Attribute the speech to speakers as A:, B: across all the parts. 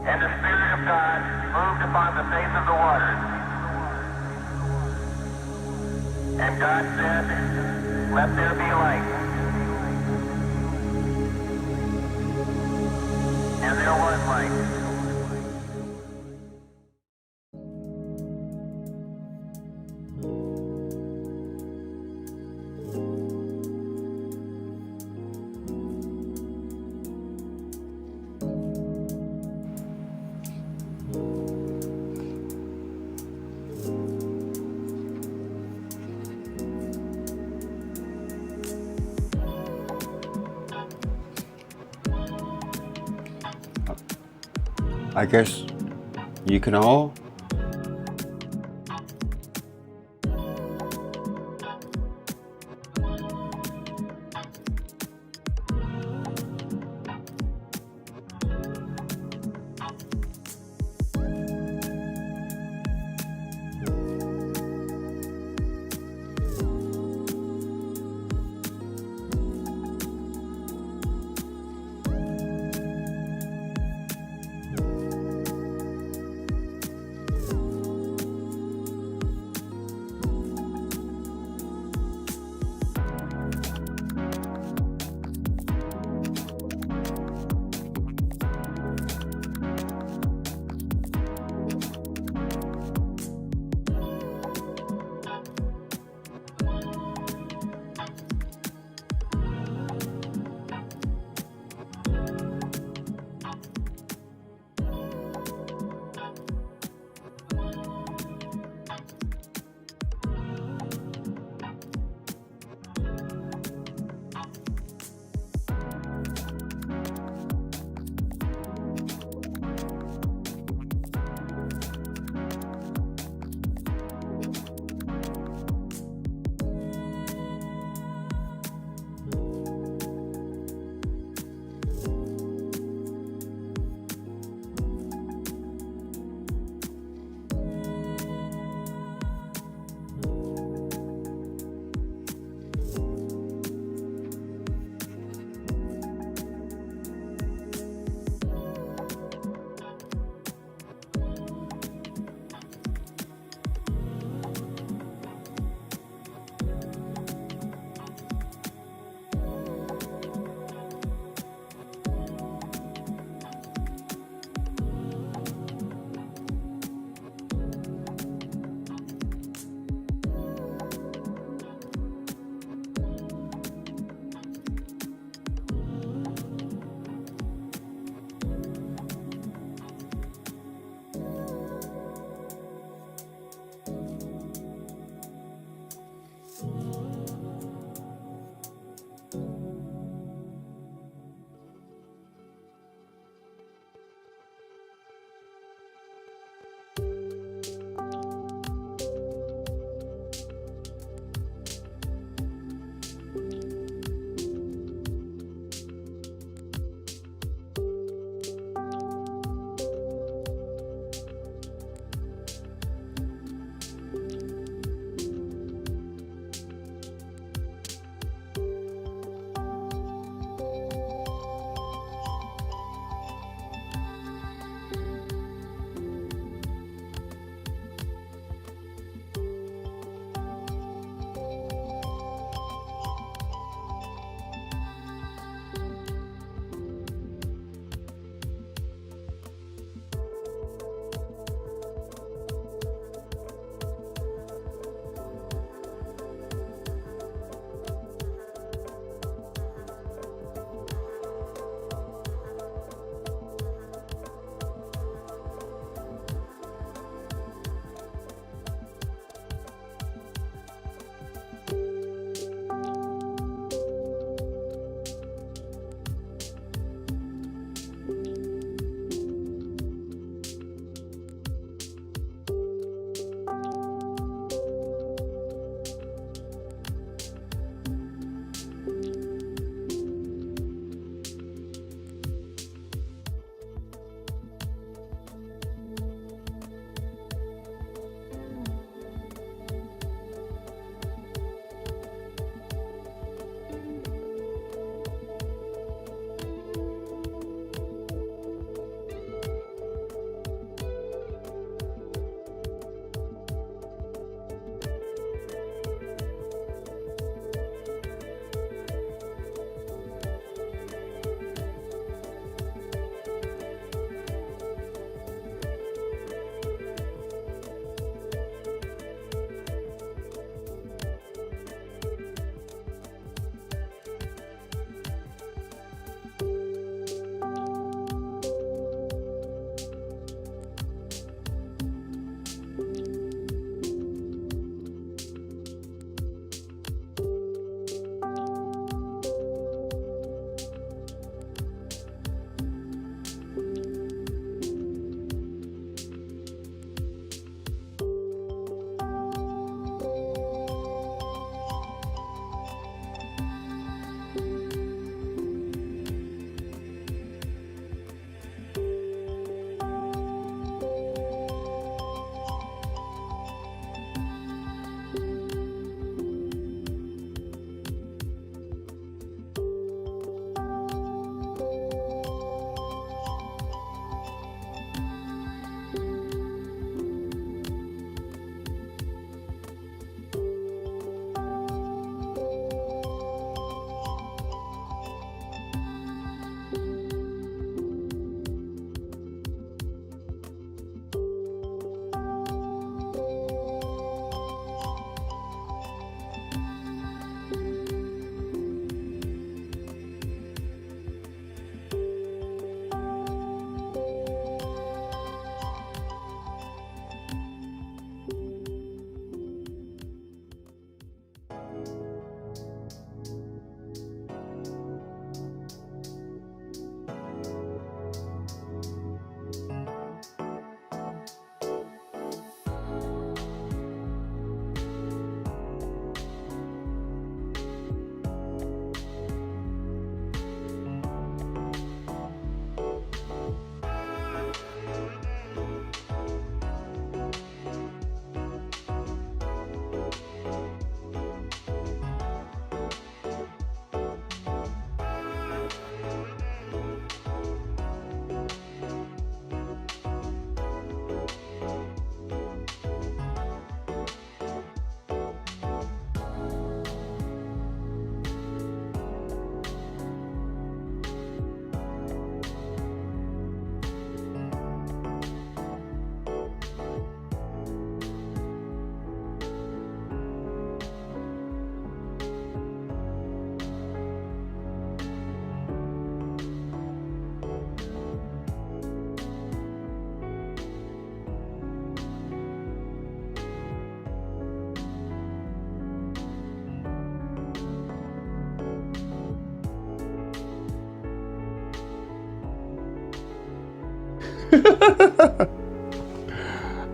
A: And the Spirit of God moved upon the face of the waters. And God said, "Let there be light." And there was light.
B: I guess you can all.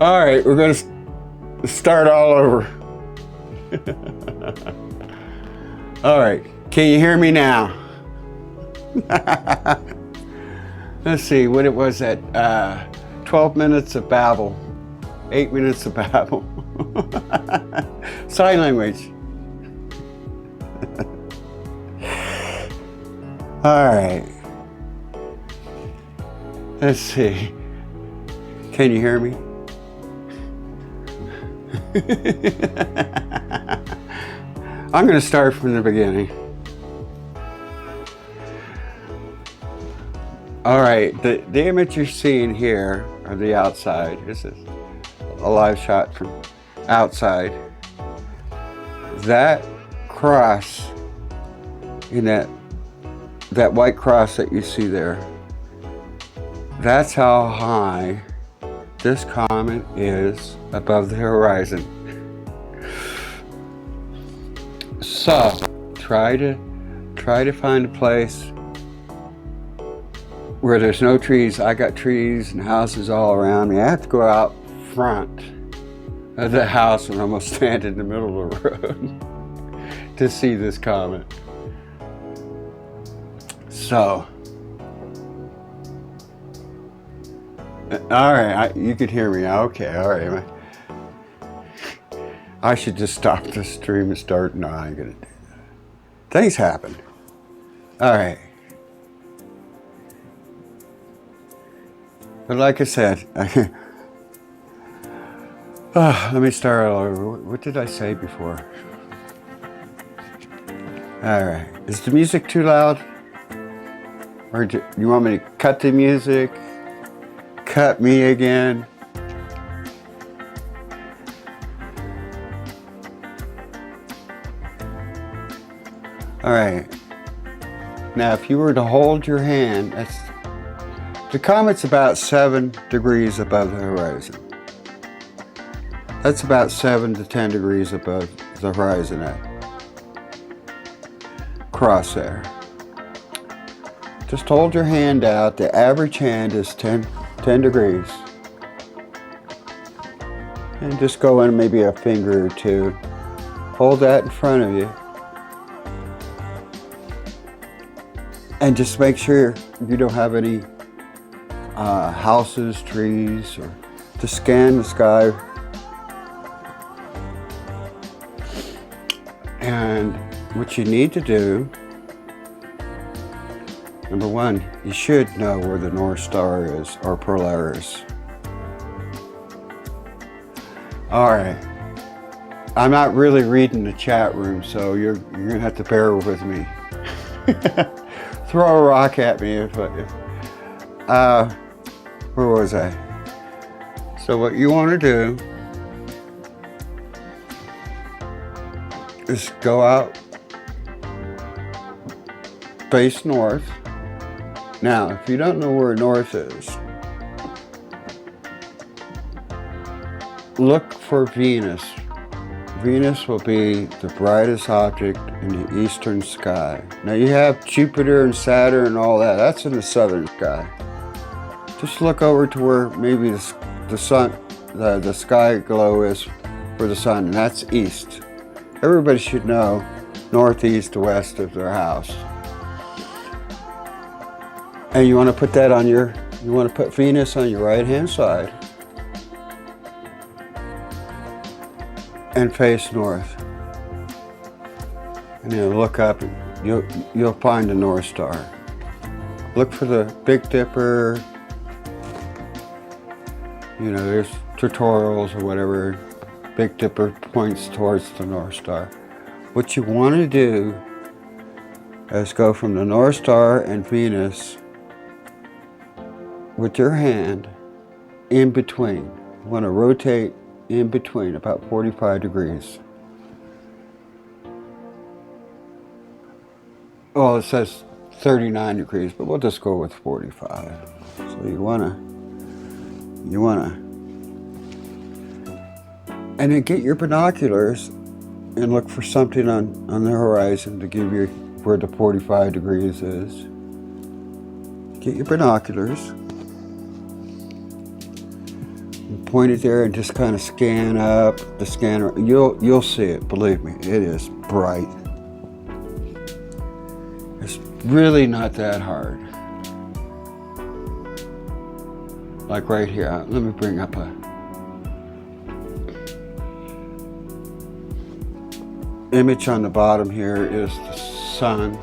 B: All right, we're going to start all over. All right, can you hear me now? Let's see, what it was at 12 minutes of babble, 8 minutes of babble. Sign language. All right. Let's see. Can you hear me? I'm going to start from the beginning. All right, the image you're seeing here of the outside, this is a live shot from outside. That cross, in that white cross that you see there, that's how high this comet is above the horizon. So, try to find a place where there's no trees. I got trees and houses all around me. I have to go out front of the house and almost stand in the middle of the road to see this comet. So, all right, you could hear me. Okay, all right. I should just stop the stream and start. No, I ain't gonna do that. Things happen. All right. But like I said, let me start all over. What did I say before? All right. Is the music too loud? Or do you want me to cut the music? Cut me again? All right. Now, if you were to hold your hand, the comet's about 7 degrees above the horizon. That's about 7 to 10 degrees above the horizon at cross there. Just hold your hand out. The average hand is 10 degrees. And just go in maybe a finger or two. Hold that in front of you. And just make sure you don't have any houses, trees, or just scan the sky. And what you need to do, number one, you should know where the North Star is, or Polaris. All right. I'm not really reading the chat room, so you're gonna have to bear with me. Throw a rock at me where was I? So what you want to do is go out, face north. Now, if you don't know where north is, look for Venus. Venus will be the brightest object in the eastern sky. Now you have Jupiter and Saturn and all that. That's in the southern sky. Just look over to where maybe the sun, the sky glow is for the sun, and that's east. Everybody should know northeast to west of their house. And you want to put that on you want to put Venus on your right hand side and face north. And then look up and you'll find the North Star. Look for the Big Dipper. You know, there's tutorials or whatever. Big Dipper points towards the North Star. What you want to do is go from the North Star and Venus with your hand in between. You want to rotate in between, about 45 degrees. Well, it says 39 degrees, but we'll just go with 45. So you wanna, and then get your binoculars and look for something on the horizon to give you where the 45 degrees is. Get your binoculars point it there and just kind of scan up the scanner. You'll see it, believe me, it is bright. It's really not that hard. Like right here, let me bring up a image on the bottom here is the sun.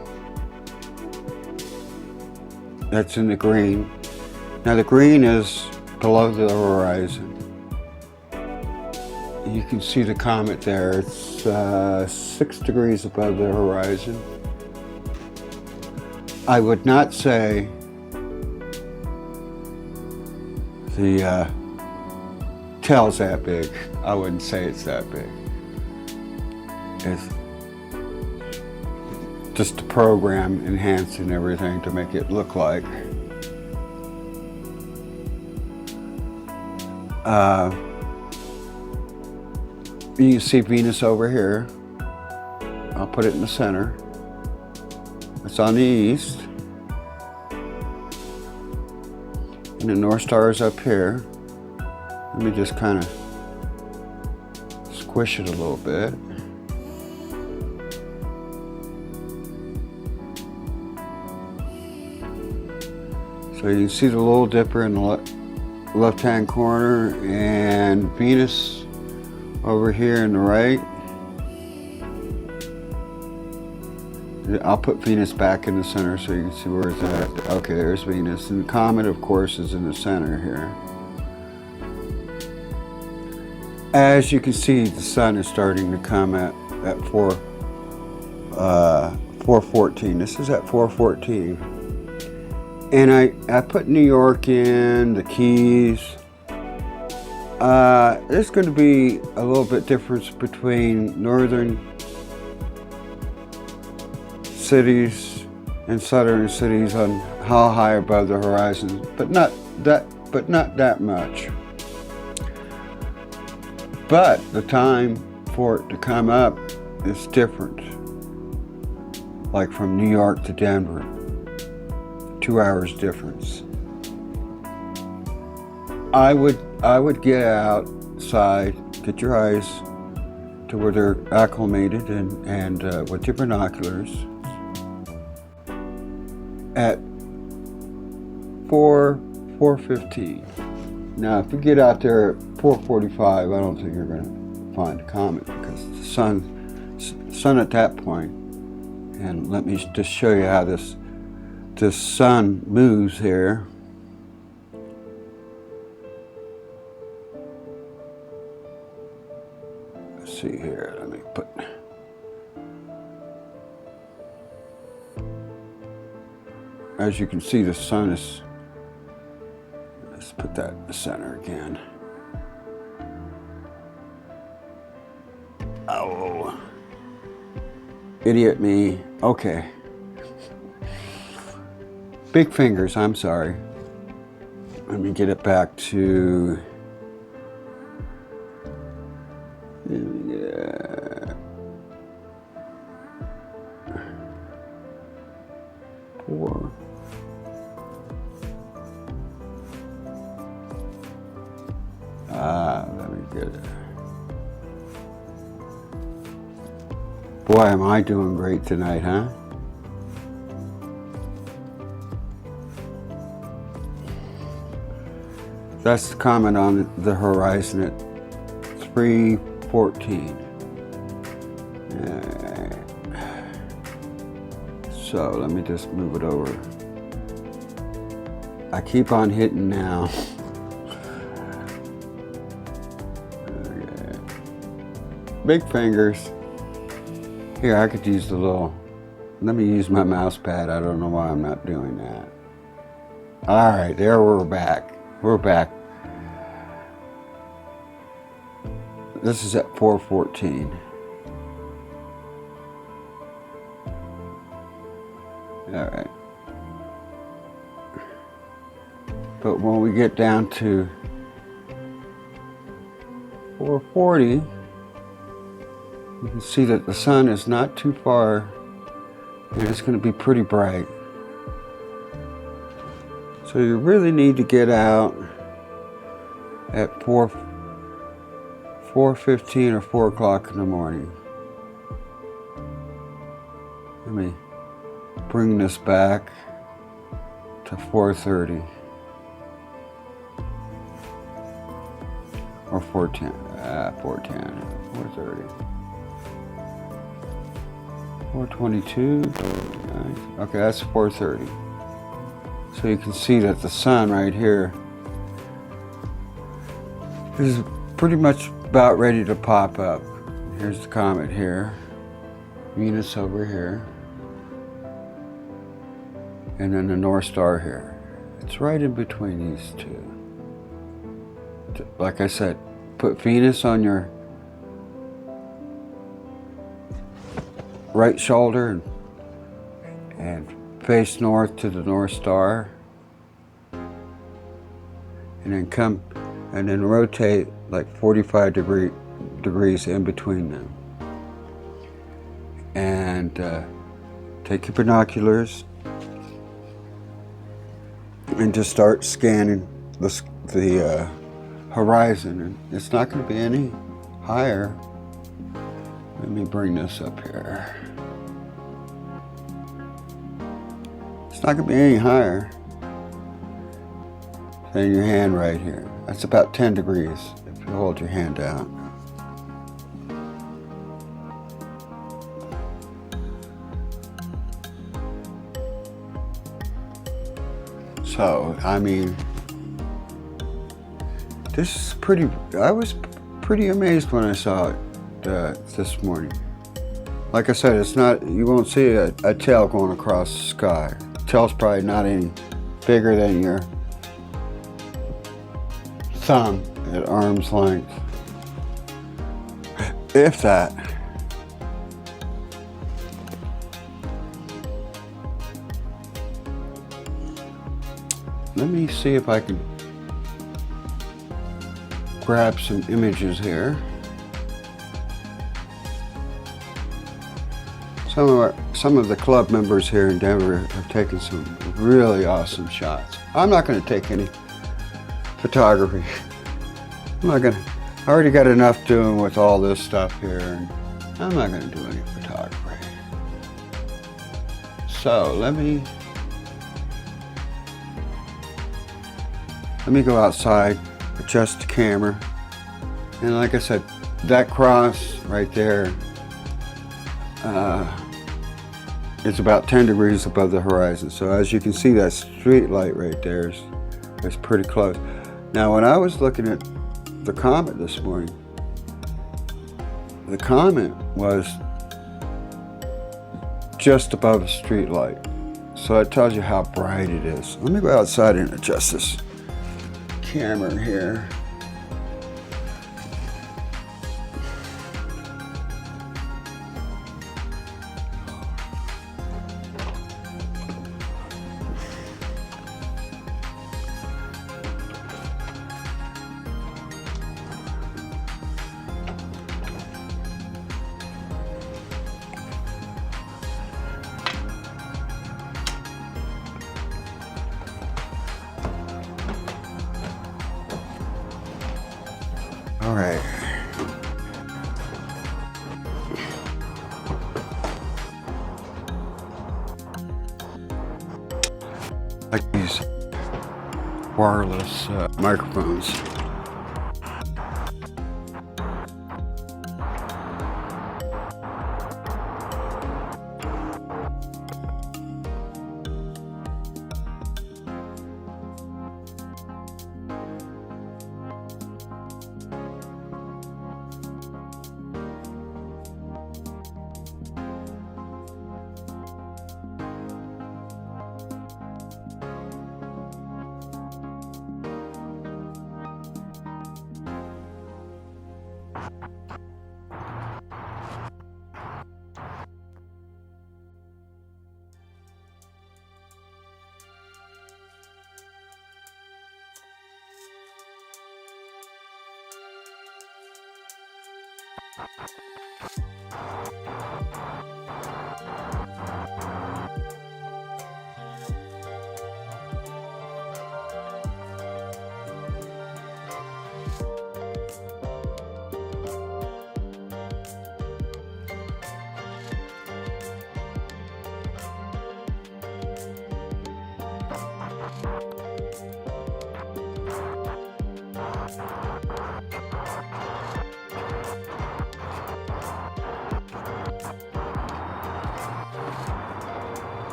B: That's in the green. Now the green is below the horizon. You can see the comet there. It's 6 degrees above the horizon. I would not say the tail's that big. I wouldn't say it's that big. It's just a program enhancing everything to make it look like. You can see Venus over here. I'll put it in the center. It's on the east. And the North Star is up here. Let me just kind of squish it a little bit. So you can see the little dipper in the left-hand corner and Venus over here in the right. I'll put Venus back in the center so you can see where it's at. Okay, there's Venus. And the comet, of course, is in the center here. As you can see, the sun is starting to come at 4:14. This is at 4:14. And I put New York in, the Keys. There's going to be a little bit difference between northern cities and southern cities on how high above the horizon, but not that much. But the time for it to come up is different. Like from New York to Denver, 2 hours difference. I would get outside, get your eyes to where they're acclimated and with your binoculars at 4:15. Now, if you get out there at 4:45, I don't think you're going to find a comet because the sun at that point. And let me just show you how this sun moves here. Let's see here. Let me put. As you can see, the sun is. Let's put that in the center again. Oh, idiot me. Okay. Big fingers, I'm sorry. Let me get it back to. Yeah. 4. Let me get it. Boy, am I doing great tonight, huh? That's the comet on the horizon at 3:14. So let me just move it over. I keep on hitting now. Okay. Big fingers. Here, I could use the little, let me use my mouse pad. I don't know why I'm not doing that. All right, there we're back. We're back. This is at 4:14. All right. But when we get down to 4:40, you can see that the sun is not too far and it's going to be pretty bright. So you really need to get out at 4:15 or 4 o'clock in the morning. Let me bring this back to 4:30 or 4:10. 4:10, 4:30, 4:22. Okay, that's 4:30. So you can see that the sun right here is pretty much about ready to pop up. Here's the comet here, Venus over here, and then the North Star here. It's right in between these two. Like I said, put Venus on your right shoulder and face north to the North Star, and then rotate like 45 degrees in between them. And take your binoculars and just start scanning the horizon. And it's not going to be any higher. Let me bring this up here. It's not going to be any higher than your hand right here. That's about 10 degrees if you hold your hand out. So, I mean, this is I was pretty amazed when I saw it this morning. Like I said, it's not, you won't see a tail going across the sky. The tail's probably not any bigger than your thumb at arm's length, if that. Let me see if I can grab some images here. Some of the club members here in Denver have taken some really awesome shots. I'm not going to take any photography. I already got enough doing with all this stuff here, and I'm not going to do any photography. So let me go outside, adjust the camera, and like I said, that cross right there is about 10 degrees above the horizon. So as you can see, that street light right there is pretty close. Now, when I was looking at the comet this morning, the comet was just above a street light. So it tells you how bright it is. Let me go outside and adjust this camera here. All right. Like these wireless microphones.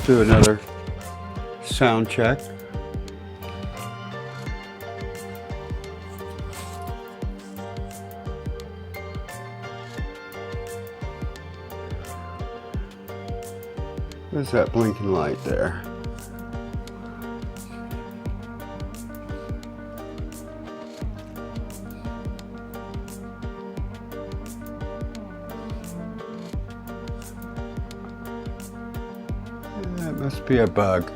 B: Let's do another sound check. There's that blinking light there. That must be a bug.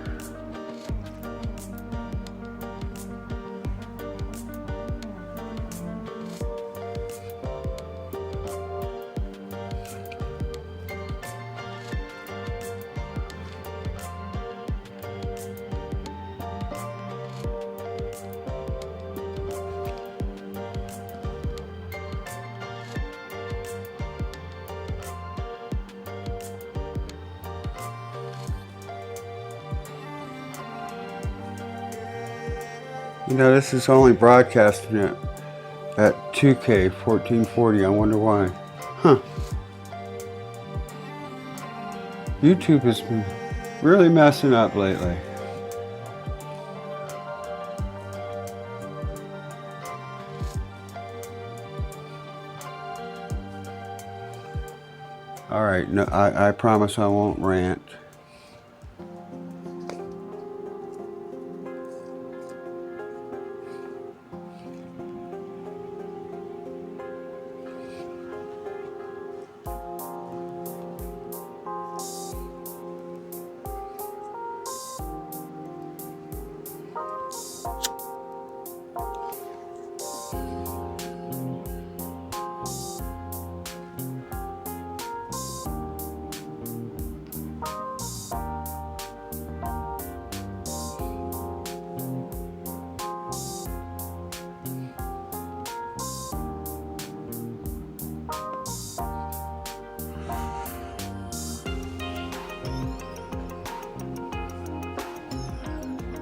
B: You know, this is only broadcasting it at 2K 1440. I wonder why. Huh. YouTube has been really messing up lately. All right, no, I promise I won't rant.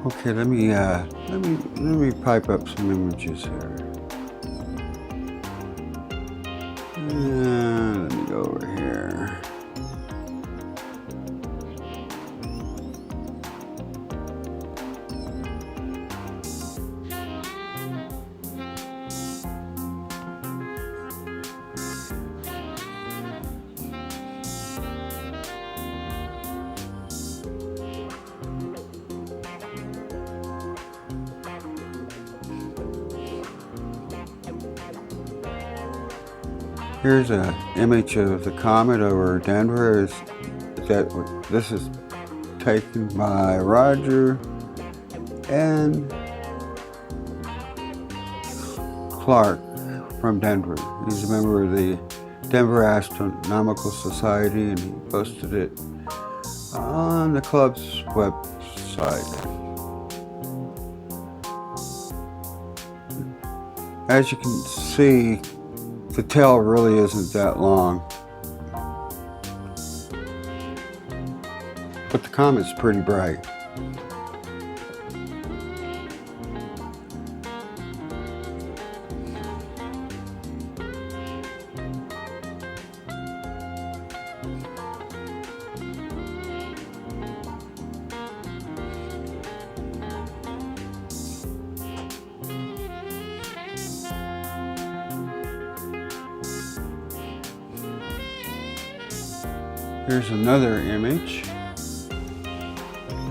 B: Okay, let me pipe up some images here. Let me go over here. Here's an image of the comet over Denver. This is taken by Roger and Clark from Denver. He's a member of the Denver Astronomical Society, and he posted it on the club's website. As you can see, the tail really isn't that long, but the comet's pretty bright. Here's another image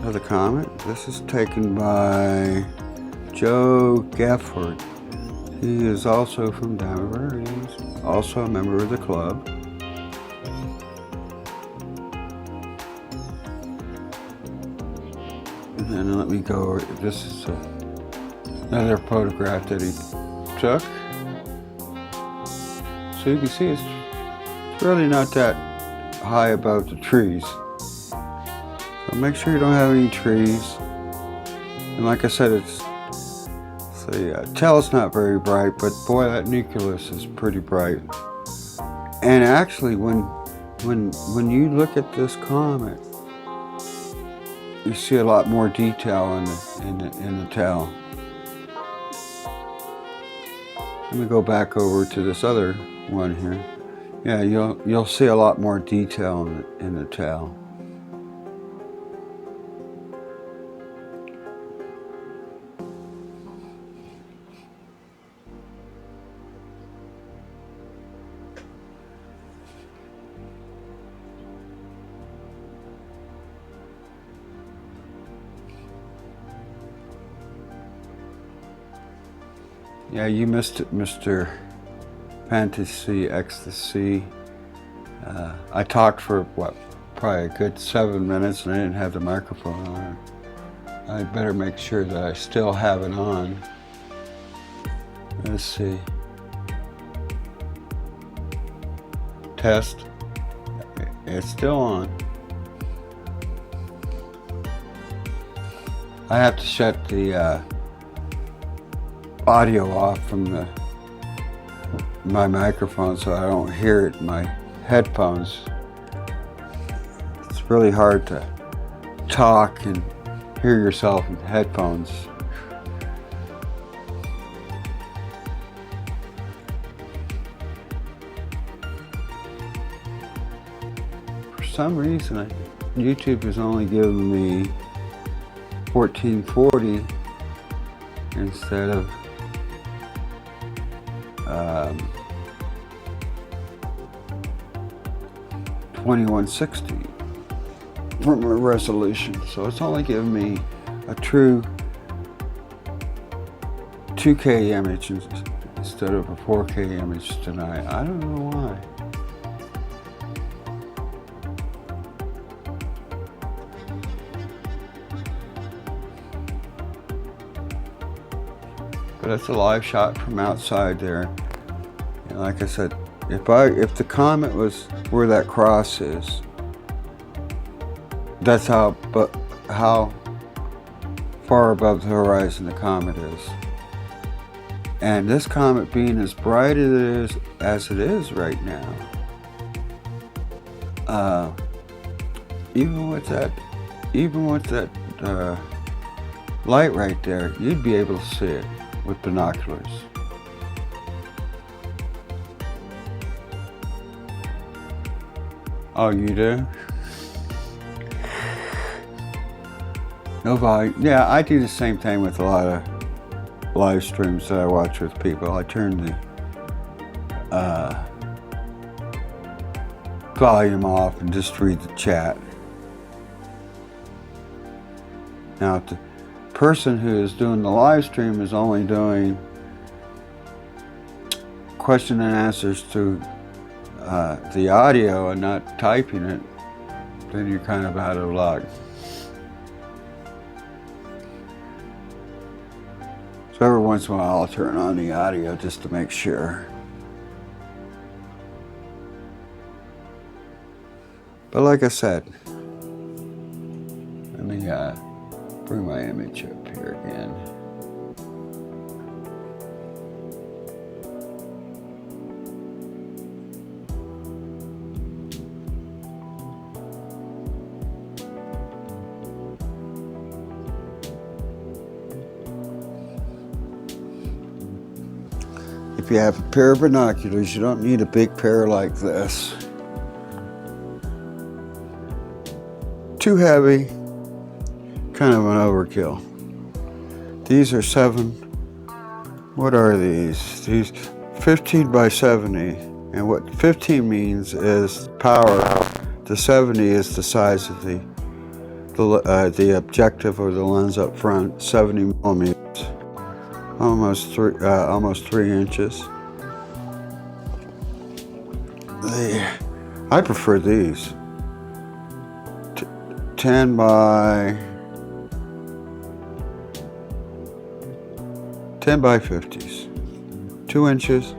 B: of the comet. This is taken by Joe Gafford. He is also from Denver. He's also a member of the club. And then let me go over. This is another photograph that he took. So you can see it's really not that high above the trees. So make sure you don't have any trees. And like I said, the tail's not very bright, but boy, that nucleus is pretty bright. And actually, when you look at this comet, you see a lot more detail in the tail. Let me go back over to this other one here. Yeah, you'll see a lot more detail in the tail. Yeah, you missed it, Mr. Fantasy Ecstasy. I talked for, what, probably a good 7 minutes and I didn't have the microphone on. I better make sure that I still have it on. Let's see. Test. It's still on. I have to shut the audio off from my microphone so I don't hear it in my headphones. It's really hard to talk and hear yourself in headphones. For some reason, YouTube is only giving me 1440 instead of 2160 for my resolution. So it's only giving me a true 2K image instead of a 4K image tonight. I don't know why. But it's a live shot from outside there. And like I said, if the comet was where that cross is, that's how far above the horizon the comet is. And this comet being as bright as it is right now, even with that light right there, you'd be able to see it with binoculars. Oh, you do? No volume. Yeah, I do the same thing with a lot of live streams that I watch with people. I turn the volume off and just read the chat. Now, if the person who is doing the live stream is only doing question and answers through the audio and not typing it, then you're kind of out of luck. So every once in a while I'll turn on the audio just to make sure. But like I said, let me bring my image up here again. If you have a pair of binoculars, you don't need a big pair like this. Too heavy, kind of an overkill. These are what are these? These 15 by 70. And what 15 means is power. The 70 is the size of the objective or the lens up front, 70 millimeters. Almost 3 inches. I prefer these. 10 by 50s. 2 inches.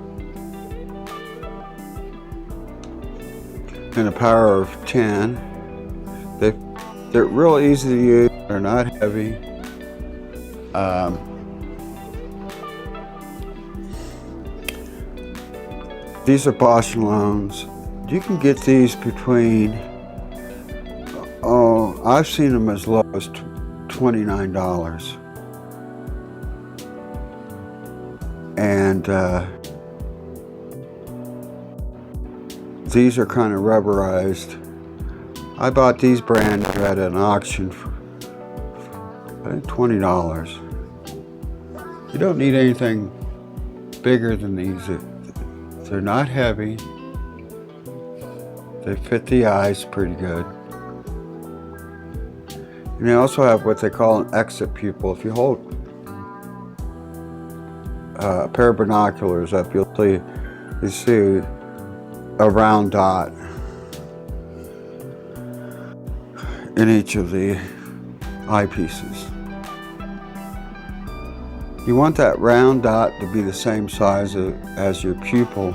B: And a power of 10. They're real easy to use. They're not heavy. These are Bosch loans. You can get these between, I've seen them as low as $29. And these are kind of rubberized. I bought these brand new at an auction for I think $20. You don't need anything bigger than these. They're not heavy. They fit the eyes pretty good. And they also have what they call an exit pupil. If you hold a pair of binoculars up, you see a round dot in each of the eyepieces. You want that round dot to be the same size as your pupil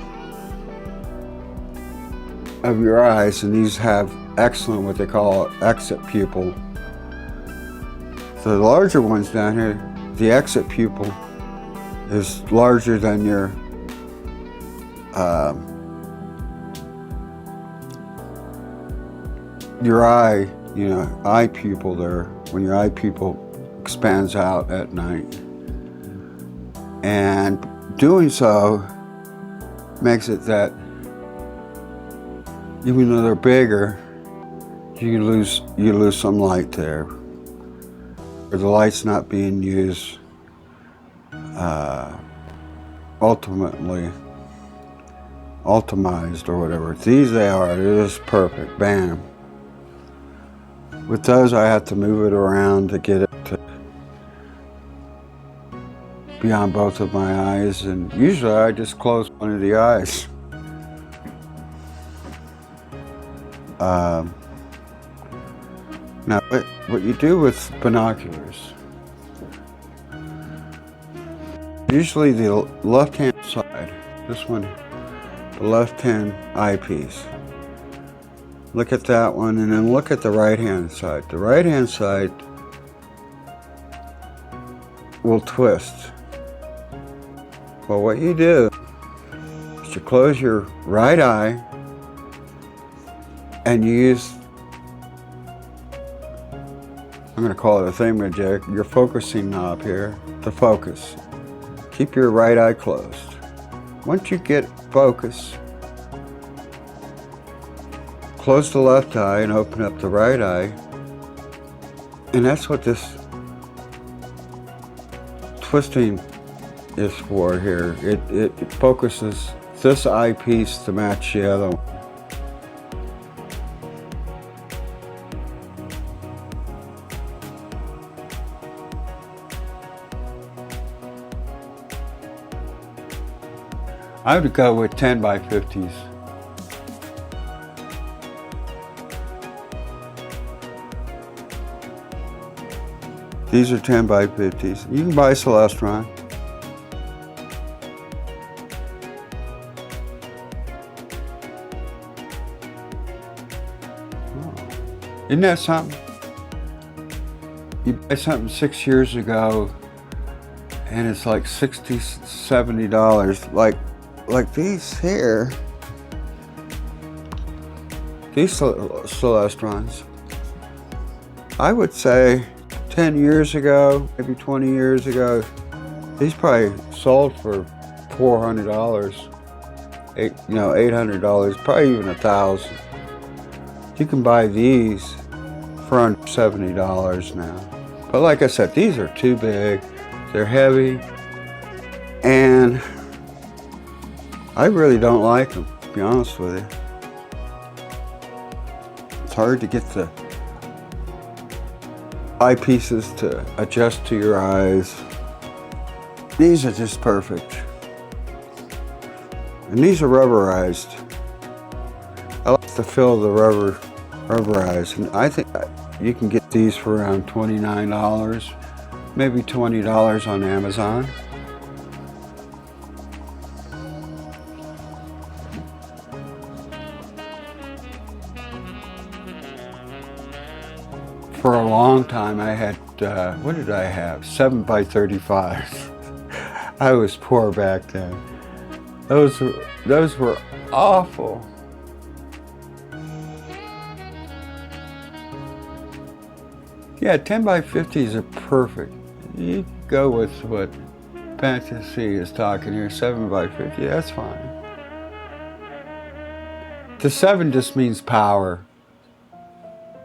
B: of your eyes, and these have excellent what they call exit pupil. So the larger ones down here, the exit pupil is larger than your eye, eye pupil there, when your eye pupil expands out at night. And doing so makes it that even though they're bigger, you lose some light there, or the light's not being used ultimized or whatever. These they're just perfect, bam. With those I have to move it around to get it to be on both of my eyes, and usually I just close one of the eyes. Now, what you do with binoculars, usually the left-hand side, this one, the left-hand eyepiece, look at that one, and then look at the right-hand side. The right-hand side will twist. Well, what you do is you close your right eye and you use, I'm going to call it a thingamajig, your focusing knob here to focus. Keep your right eye closed. Once you get focus, close the left eye and open up the right eye. And that's what this twisting is for here. It focuses this eyepiece to match the other one. I would go with 10 by 50s. These are 10 by 50s. You can buy Celestron. Oh. Isn't that something? You buy something 6 years ago and it's like $60, $70. Like these here, these Celestrons, I would say 10 years ago, maybe 20 years ago, these probably sold for $400, $800, probably even $1,000. You can buy these for under $70 now. But like I said, these are too big, they're heavy, and I really don't like them, to be honest with you. It's hard to get the eyepieces to adjust to your eyes. These are just perfect. And these are rubberized. I like the feel of the rubberized. And I think you can get these for around $29, maybe $20 on Amazon. For a long time I had, what did I have? 7 by 35. I was poor back then. Those were awful. Yeah, 10 by 50s are perfect. You go with what Fantasy is talking here, 7 by 50, that's fine. The 7 just means power.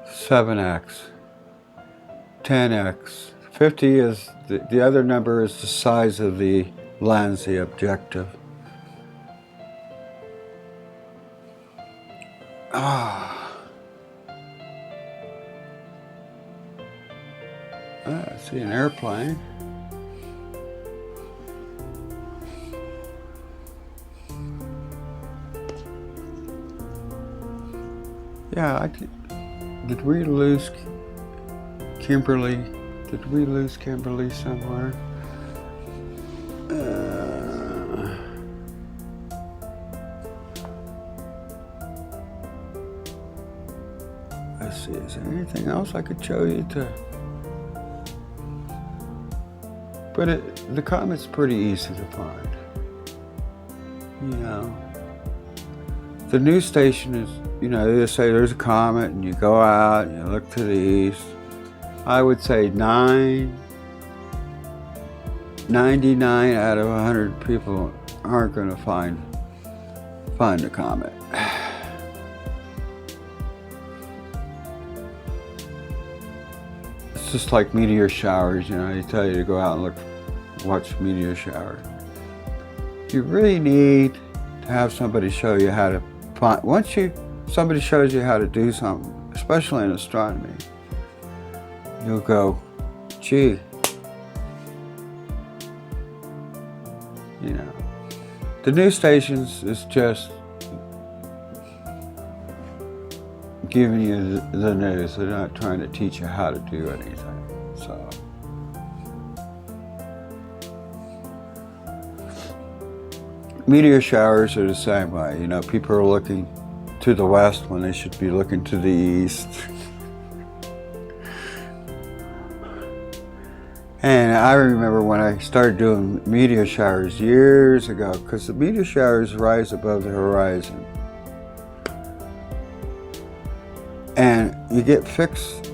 B: 7x. 10x. 50 is, the other number is the size of the lens, the objective. I see an airplane. Yeah, did we lose Kimberly? Did we lose Kimberly somewhere? Let's see, is there anything else I could show you But the comet's pretty easy to find. You know, the news station is, you know, they say there's a comet and you go out and you look to the east. I would say 99 out of 100 people aren't going to find the comet. It's just like meteor showers, you know, they tell you to go out and watch meteor showers. You really need to have somebody show you how to find, somebody shows you how to do something, especially in astronomy, you'll go, gee, you know. The news stations is just giving you the news. They're not trying to teach you how to do anything. So, meteor showers are the same way. You know, people are looking to the west when they should be looking to the east. And I remember when I started doing meteor showers years ago, because the meteor showers rise above the horizon. And you get fixed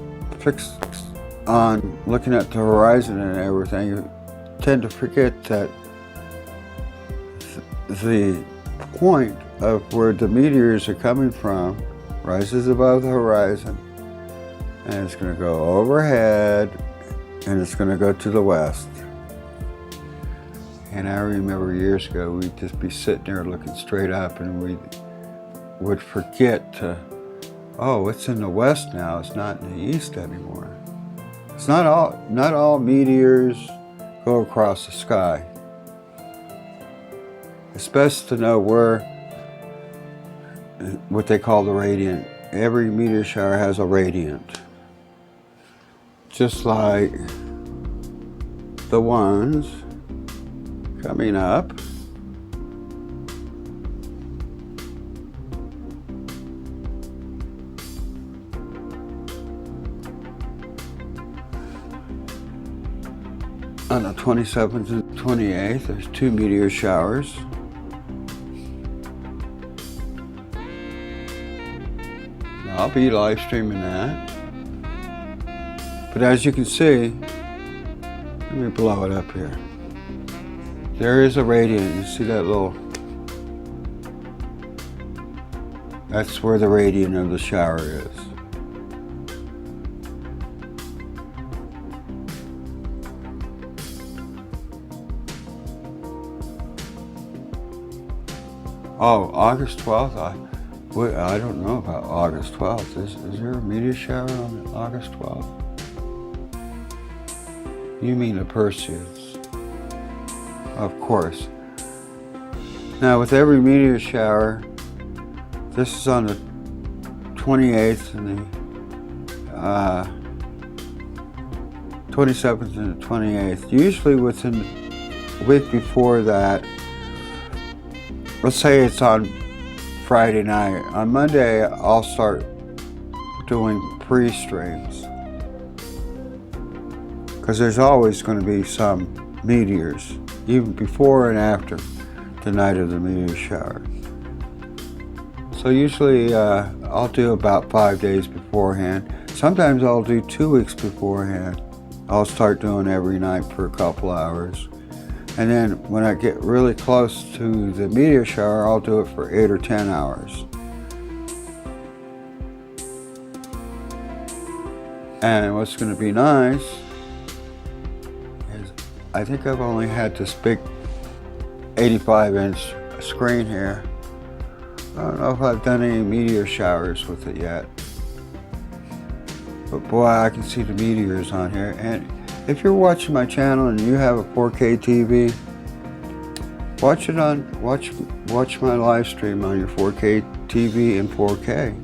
B: on looking at the horizon and everything. You tend to forget that the point of where the meteors are coming from rises above the horizon, and it's going to go overhead, and it's going to go to the west. And I remember years ago, we'd just be sitting there looking straight up, and we would forget to, oh, it's in the west now, it's not in the east anymore. It's not all meteors go across the sky. It's best to know what they call the radiant. Every meteor shower has a radiant. Just like the ones coming up. On the 27th and 28th, there's 2 meteor showers. I'll be live streaming that. But as you can see, let me blow it up here. There is a radiant. You see that little, that's where the radiant of the shower is. Oh, August 12th? I don't know about August 12th. Is there a meteor shower on August 12th? You mean the Perseus? Of course. Now with every meteor shower, this is on the 28th and the 27th and the 28th. Usually within the week before that, let's say it's on Friday night. On Monday, I'll start doing pre-streams, because there's always going to be some meteors, even before and after the night of the meteor shower. So usually I'll do about 5 days beforehand. Sometimes I'll do 2 weeks beforehand. I'll start doing every night for a couple hours. And then when I get really close to the meteor shower, I'll do it for 8 or 10 hours. And what's going to be nice is I think I've only had this big 85-inch screen here. I don't know if I've done any meteor showers with it yet. But boy, I can see the meteors on here. And if you're watching my channel and you have a 4K TV, watch my live stream on your 4K TV in 4K.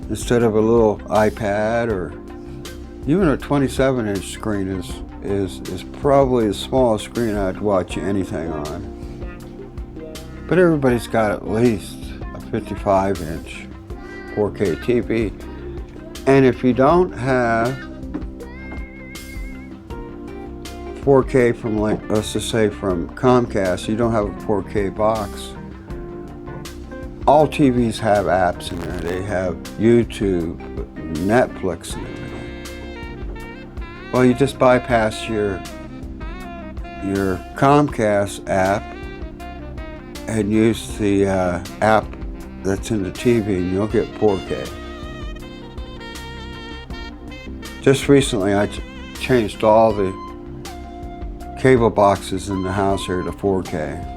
B: instead of a little iPad, or even a 27-inch screen is probably the smallest screen I'd watch anything on. But everybody's got at least a 55-inch 4K TV. And if you don't have 4K from, like, let's just say from Comcast, you don't have a 4K box, all TVs have apps in there. They have YouTube, Netflix, and everything. Well, you just bypass your Comcast app and use the app that's in the TV, and you'll get 4K. Just recently, I changed all the cable boxes in the house here to 4K.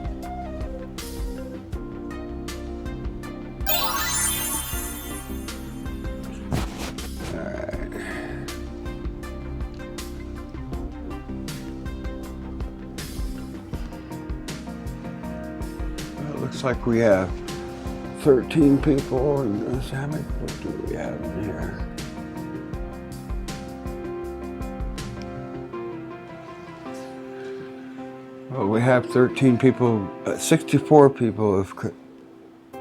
B: Looks like we have 13 people, and how many people do we have in here? Well, we have 13 people, 64 people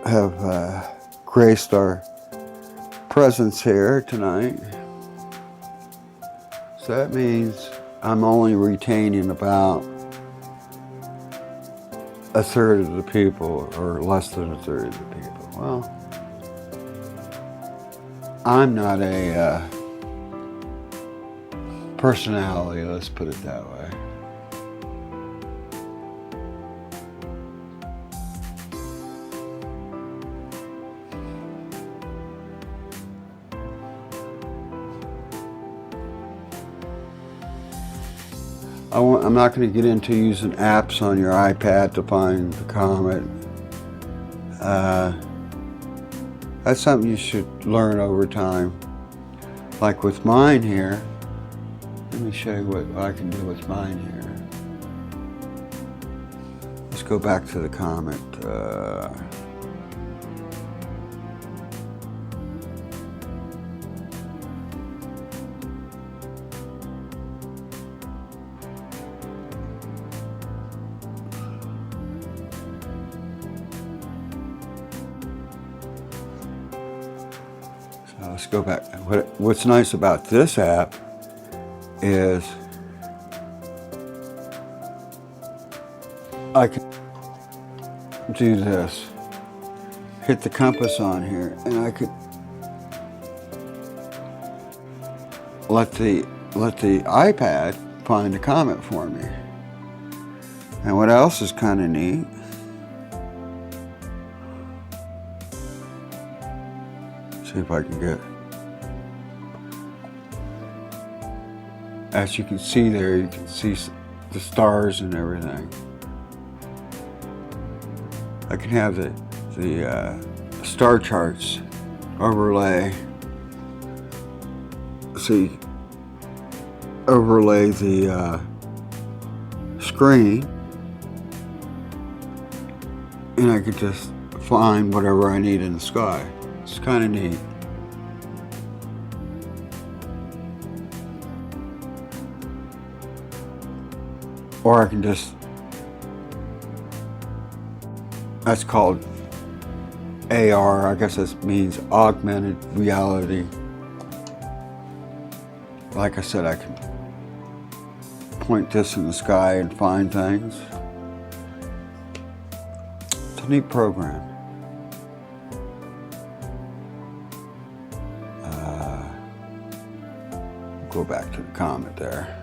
B: have graced our presence here tonight. So that means I'm only retaining about a third of the people, or less than a third of the people. Well, I'm not a personality, let's put it that way. I'm not going to get into using apps on your iPad to find the comet. That's something you should learn over time. Like with mine here, let me show you what I can do with mine here. Let's go back to the comet. Let's go back. What's nice about this app is I can do this, hit the compass on here, and I could let the iPad find a comet for me. And what else is kind of neat? See if I can get. As you can see there, you can see the stars and everything. I can have the star charts overlay. See, overlay the screen, and I could just find whatever I need in the sky. It's kind of neat. Or I can just, that's called AR, I guess that means augmented reality. Like I said, I can point this in the sky and find things. It's a neat program. Go back to the comet there.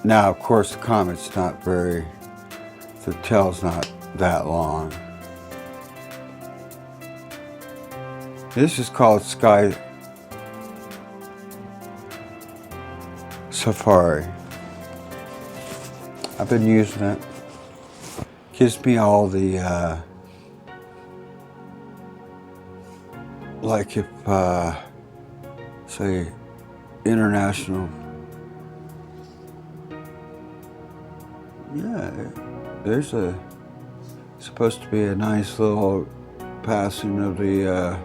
B: Now, of course, the comet's not the tail's not that long. This is called Sky Safari. I've been using it. Gives me all the, like if, say, international. Yeah, there's supposed to be a nice little passing of the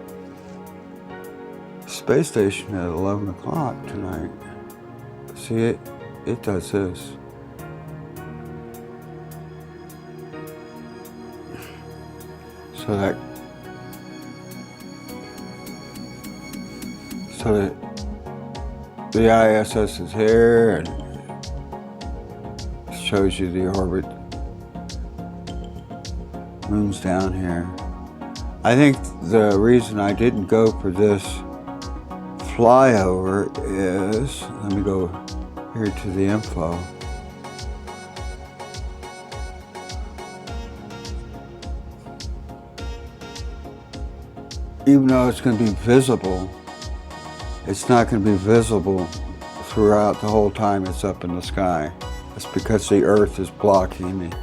B: space station at 11 o'clock tonight. See, it does this. So that the ISS is here and shows you the orbit. Moon's down here. I think the reason I didn't go for this flyover is, let me go here to the info. Even though it's going to be visible, it's not going to be visible throughout the whole time it's up in the sky. It's because the Earth is blocking the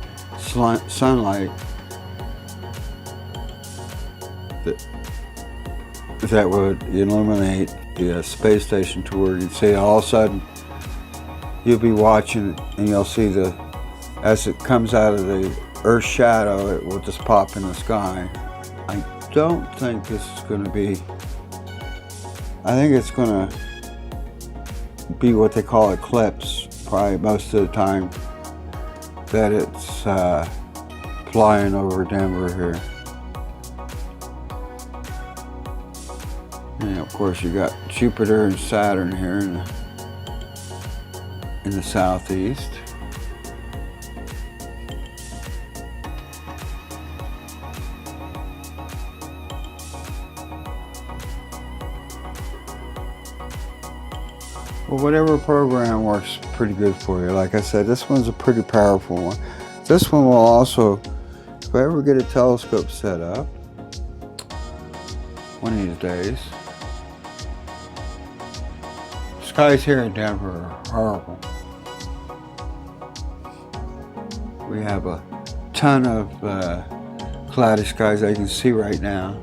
B: sunlight that would illuminate the space station to where you'd see all of a sudden you'll be watching and you'll see as it comes out of the Earth's shadow, it will just pop in the sky. I don't think this is going to be, I think it's going to be what they call eclipse, probably most of the time that it's flying over Denver here. And of course you got Jupiter and Saturn here in the southeast. Well, whatever program works pretty good for you. Like I said, this one's a pretty powerful one. This one will also, if I ever get a telescope set up, one of these days. Skies here in Denver are horrible. We have a ton of cloudy skies I can see right now.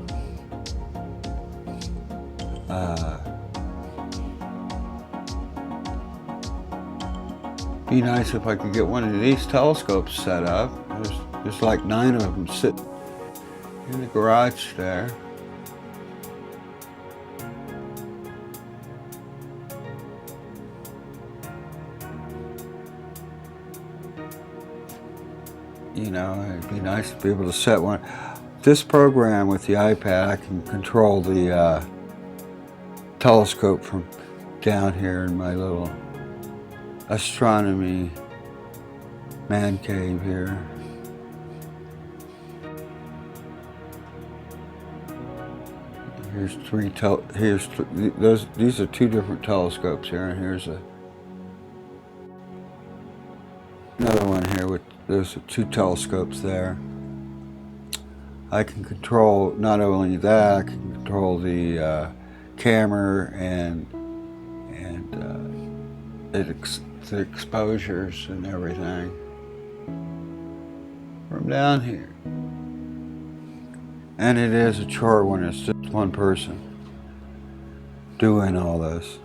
B: Be nice if I could get one of these telescopes set up. There's like 9 of them sitting in the garage there. You know, it'd be nice to be able to set one. This program with the iPad, I can control the telescope from down here in my little astronomy man cave here. These are 2 different telescopes here, and here's another one here with there's 2 telescopes there. I can control not only that, I can control the camera and the exposures and everything from down here. And it is a chore when it's just one person doing all this.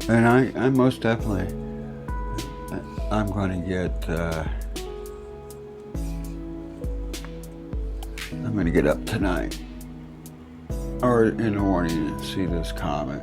B: And I most definitely, I'm going to get, I'm going to get up tonight or in the morning and see this comet.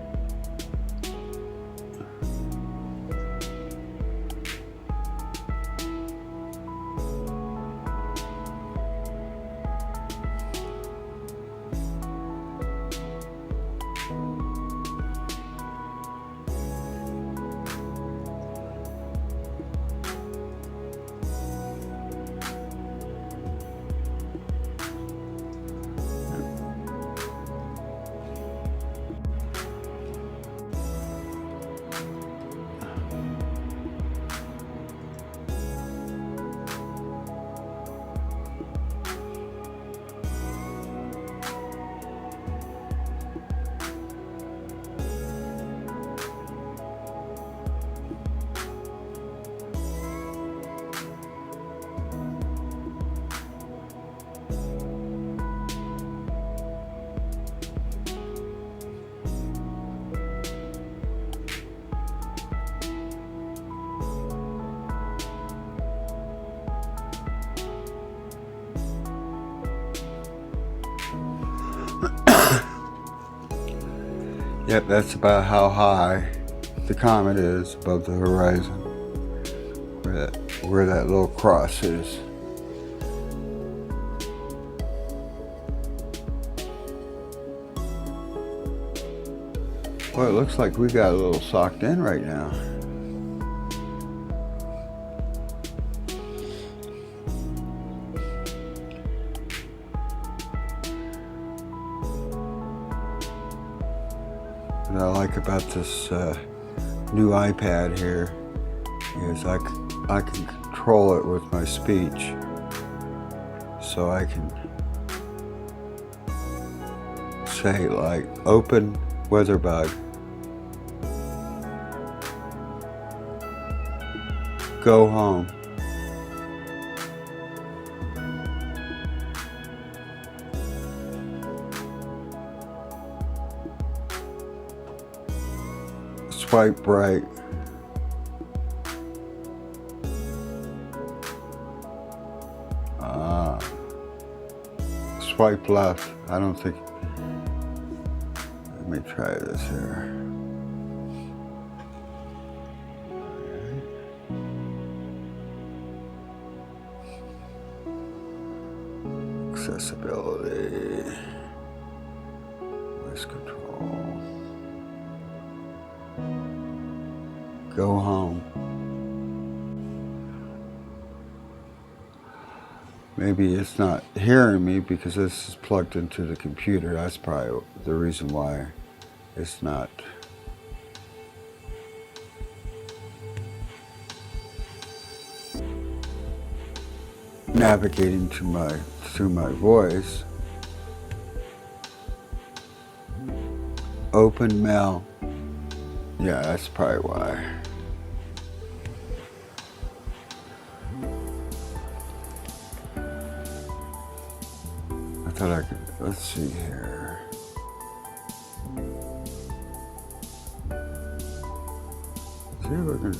B: Yep, that's about how high the comet is above the horizon, where that little cross is. Well, it looks like we got a little socked in right now. What I like about this new iPad here is I can control it with my speech, so I can say like open weather bug, go home. Swipe right. Swipe left. I don't think. Let me try this here. Accessibility. Voice control. Go home. Maybe it's not hearing me because this is plugged into the computer. That's probably the reason why it's not. Navigating through my voice. Open mail. Yeah, that's probably why. I thought I could, let's see here. See if I can.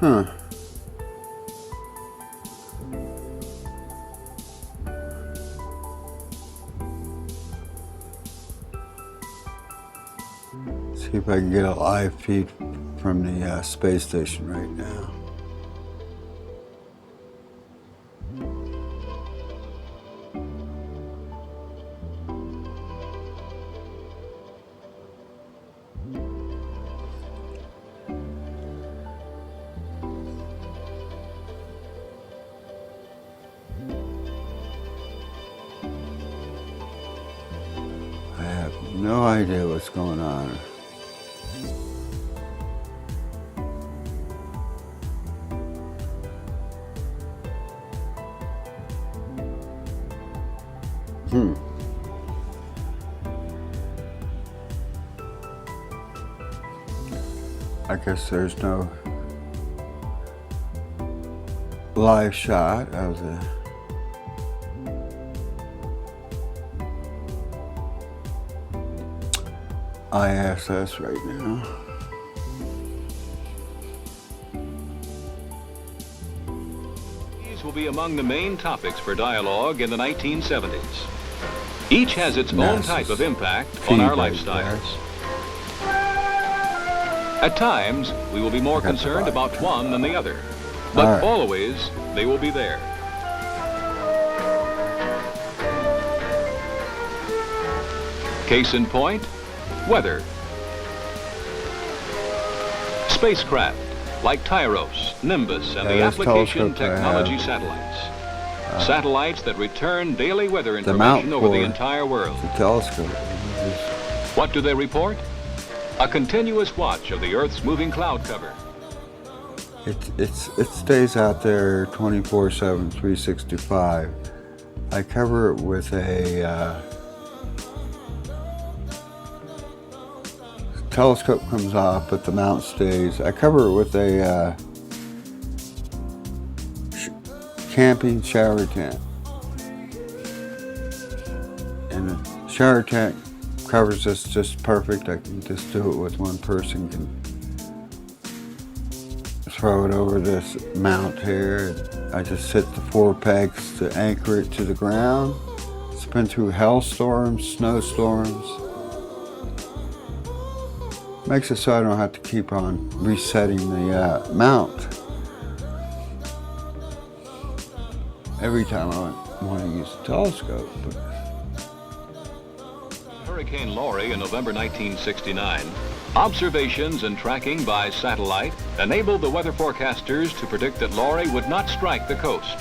B: Huh. See if I can get a live feed from the space station right now. I have no idea what's going on. I guess there's no live shot of the ISS right now.
C: These will be among the main topics for dialogue in the 1970s. Each has its own type of impact on our lifestyles. At times, we will be more concerned about one than the other, but always they will be there. Case in point, weather. Spacecraft like Tyros, Nimbus, and the application technology satellites. Satellites that return daily weather information over the entire world.
B: The telescope.
C: What do they report? A continuous watch of the Earth's moving cloud cover.
B: It stays out there 24/7, 365. I cover it with a telescope comes off, but the mount stays. I cover it with a camping shower tent. And the shower tent covers this just perfect. I can just do it with one person. Can throw it over this mount here. I just set the 4 pegs to anchor it to the ground. It's been through hailstorms, snowstorms. Makes it so I don't have to keep on resetting the mount every time I want to use the telescope.
C: Hurricane Laurie in November 1969, observations and tracking by satellite enabled the weather forecasters to predict that Laurie would not strike the coast.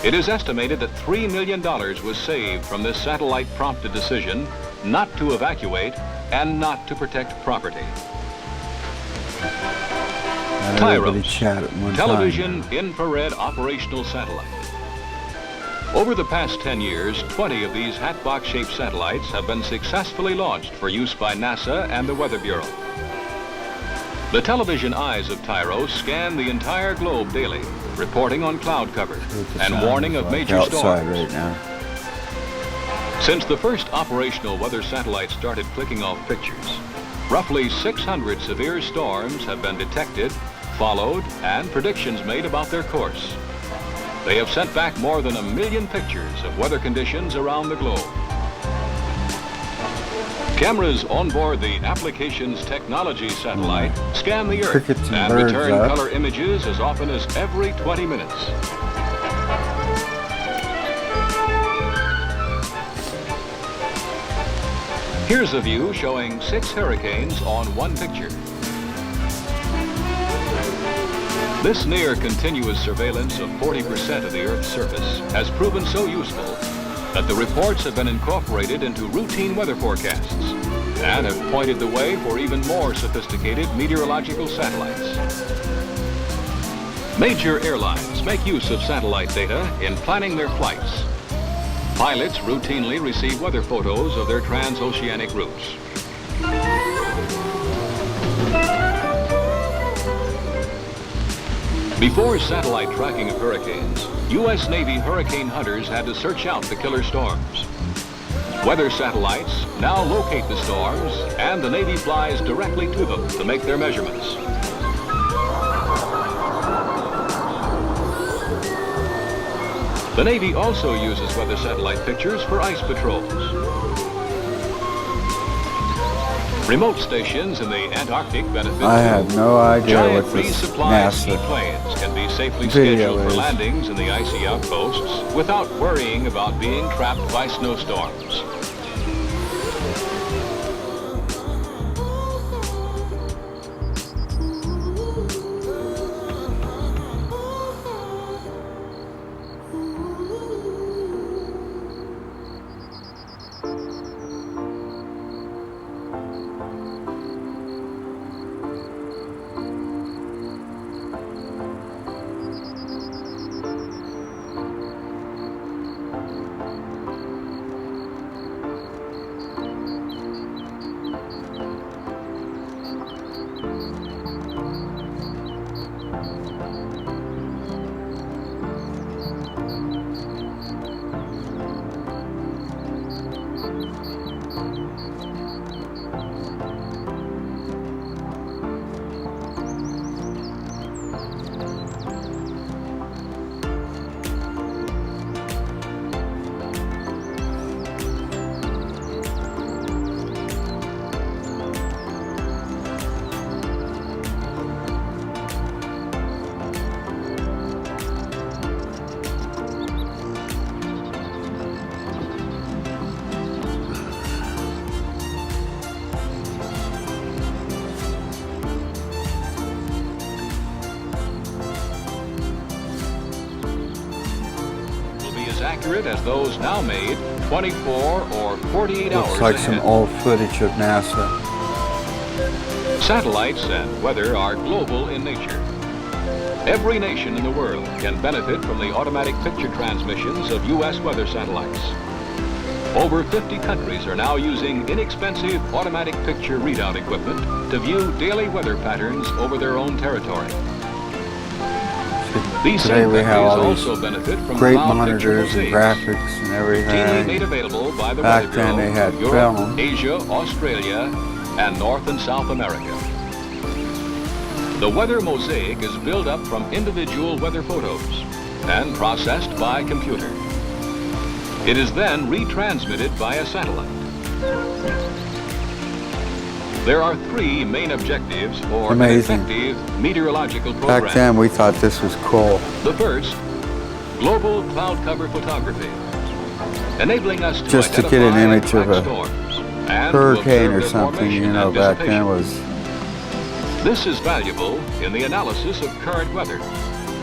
C: It is estimated that $3 million was saved from this satellite-prompted decision not to evacuate and not to protect property. Tyros, television infrared operational satellite. Over the past 10 years, 20 of these hatbox-shaped satellites have been successfully launched for use by NASA and the Weather Bureau. The television eyes of Tyros scan the entire globe daily, reporting on cloud cover and warning of major storms.
B: Right now.
C: Since the first operational weather satellite started clicking off pictures, roughly 600 severe storms have been detected, followed, and predictions made about their course. They have sent back more than 1 million pictures of weather conditions around the globe. Cameras on board the Applications Technology satellite scan the Earth and return color images as often as every 20 minutes. Here's a view showing 6 hurricanes on one picture. This near continuous surveillance of 40% of the Earth's surface has proven so useful that the reports have been incorporated into routine weather forecasts and have pointed the way for even more sophisticated meteorological satellites. Major airlines make use of satellite data in planning their flights. Pilots routinely receive weather photos of their transoceanic routes. Before satellite tracking of hurricanes, U.S. Navy hurricane hunters had to search out the killer storms. Weather satellites now locate the storms, and the Navy flies directly to them to make their measurements. The Navy also uses weather satellite pictures for ice patrols. Remote stations in the Antarctic benefit.
B: I have no idea
C: Giant
B: what this
C: resupply
B: NASA
C: seaplanes can be safely
B: video
C: scheduled for
B: is.
C: landings in the icy outposts without worrying about being trapped by snowstorms. Accurate as those now made 24 or 48 hours
B: Looks like
C: ahead.
B: some old footage of NASA.
C: Satellites and weather are global in nature. Every nation in the world can benefit from the automatic picture transmissions of U.S. weather satellites. Over 50 countries are now using inexpensive automatic picture readout equipment to view daily weather patterns over their own territory. These
B: Today
C: same
B: we have
C: countries
B: all these
C: also benefit from
B: great
C: cloud picture
B: monitors and
C: mosaics,
B: graphics and
C: routinely made
B: everything.
C: available by the
B: Back
C: Weather
B: then
C: Bureau
B: they had
C: of Europe,
B: film.
C: Asia, Australia, and North and South America. The weather mosaic is built up from individual weather photos and processed by computer. It is then retransmitted via satellite. There are three main objectives for an
B: Amazing.
C: effective meteorological program.
B: Back then we thought this was cool.
C: The first, global cloud cover photography, enabling us to
B: Just to
C: identify
B: get an
C: and
B: image of
C: track
B: a
C: storms and to
B: hurricane or
C: observe their
B: something,
C: formation
B: you know,
C: and
B: back then
C: dissipation.
B: was
C: This is valuable in the analysis of current weather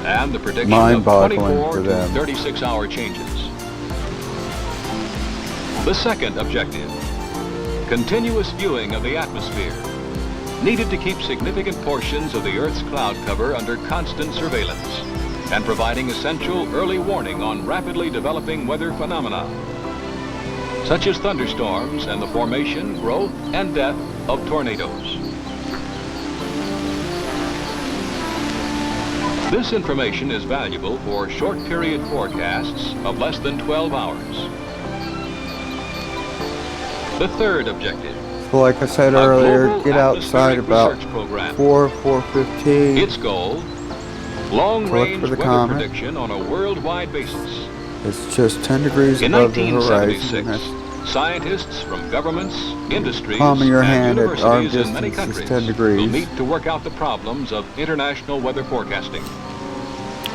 C: and the prediction of
B: mind-boggling
C: 24
B: for
C: to
B: them.
C: 36-hour changes. The second objective, continuous viewing of the atmosphere, needed to keep significant portions of the Earth's cloud cover under constant surveillance and providing essential early warning on rapidly developing weather phenomena, such as thunderstorms and the formation, growth, and death of tornadoes. This information is valuable for short period forecasts of less than 12 hours. The third objective,
B: so like I said
C: a
B: earlier,
C: global
B: get outside
C: atmospheric
B: about
C: research program.
B: 4:15.
C: Its goal, long-range
B: for the
C: weather
B: comet.
C: prediction on a worldwide basis.
B: It's just 10 degrees
C: In
B: above the horizon.
C: 1976,
B: And that's
C: scientists from governments, industries,
B: palm of your
C: and
B: hand at arm
C: universities in many
B: distance is
C: countries
B: 10 degrees.
C: will meet to work out the problems of international weather forecasting.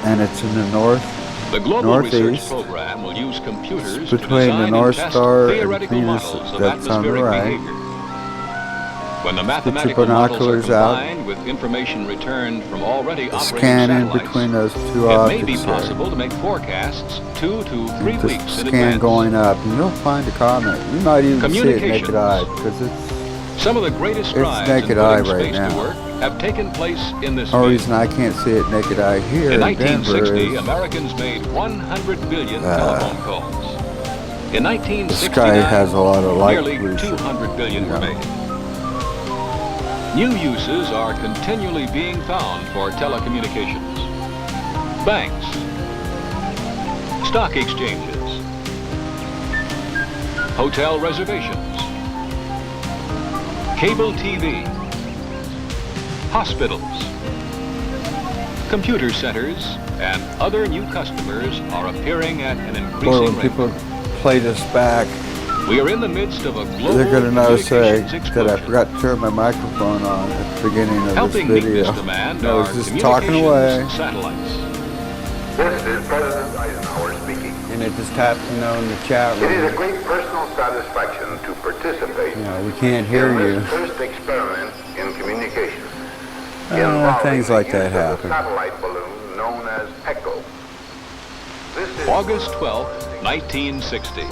B: and it's in the north.
C: The Global Research
B: Northeast.
C: Program will use computers
B: It's
C: to
B: between
C: design
B: the North
C: and test
B: Star and
C: theoretical
B: Venus
C: models of
B: that's on the
C: atmospheric
B: right.
C: behavior. When the
B: your
C: mathematical models are
B: binoculars out.
C: combined with information returned from already operating
B: Scan in
C: satellites,
B: between those two
C: it may
B: objects
C: be
B: there.
C: possible to make forecasts 2 to 3
B: Just
C: weeks in
B: scan
C: advance.
B: going up, and you'll find a comet. You might even see it
C: Communications.
B: naked eye because it's
C: Some of the greatest strides in
B: naked
C: putting
B: eye right
C: space
B: now.
C: to work have taken place in this
B: the only
C: field.
B: reason I can't see it naked eye here
C: In
B: in Denver
C: 1960,
B: is
C: Americans made 100 billion telephone calls. In
B: the
C: 1969,
B: sky has a lot of light
C: nearly
B: pollution.
C: 200 billion were
B: Yeah.
C: made. New uses are continually being found for telecommunications. Banks, stock exchanges, hotel reservations, cable TV, hospitals, computer centers, and other new customers are appearing at an
B: Boy,
C: increasing
B: when
C: rate.
B: people play this back,
C: We are in the midst of a global
B: they're going to notice that
C: communications
B: I
C: explosion.
B: forgot to turn my microphone on at the beginning of this
C: Helping meet
B: video.
C: this demand
B: I was
C: are
B: just talking away,
C: communications satellites.
A: This is President Eisenhower speaking.
B: and it just happened, you know, in the chat
A: It is a
B: room.
A: great personal satisfaction to participate
B: You know, we can't hear
A: in
B: you.
A: this first experiment in communication.
B: Things like that
A: involving the use of a
B: happen.
A: satellite balloon known as ECHO. This is
C: August 12th, 1960.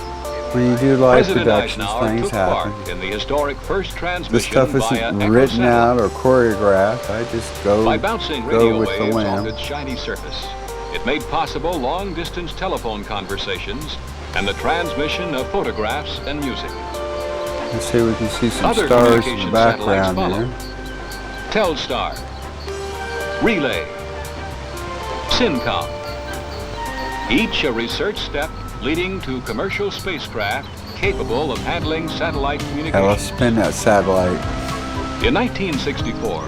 B: When you do live
C: President
B: productions,
C: Eisenhower
B: things
C: took
B: happen.
C: part in the historic first transmission
B: This stuff
C: via
B: isn't
C: Echo
B: written
C: satellite.
B: out or choreographed. I just
C: By bouncing radio
B: with the
C: waves off
B: whim.
C: its shiny surface, it made possible long-distance telephone conversations and the transmission of photographs and music.
B: Let's see, we can see some
C: Other
B: stars in the
C: communication
B: background
C: satellites
B: here.
C: follow. Telstar, Relay, Syncom. Each a research step leading to commercial spacecraft capable of handling satellite
B: Yeah,
C: communications.
B: let's spin that satellite.
C: In 1964,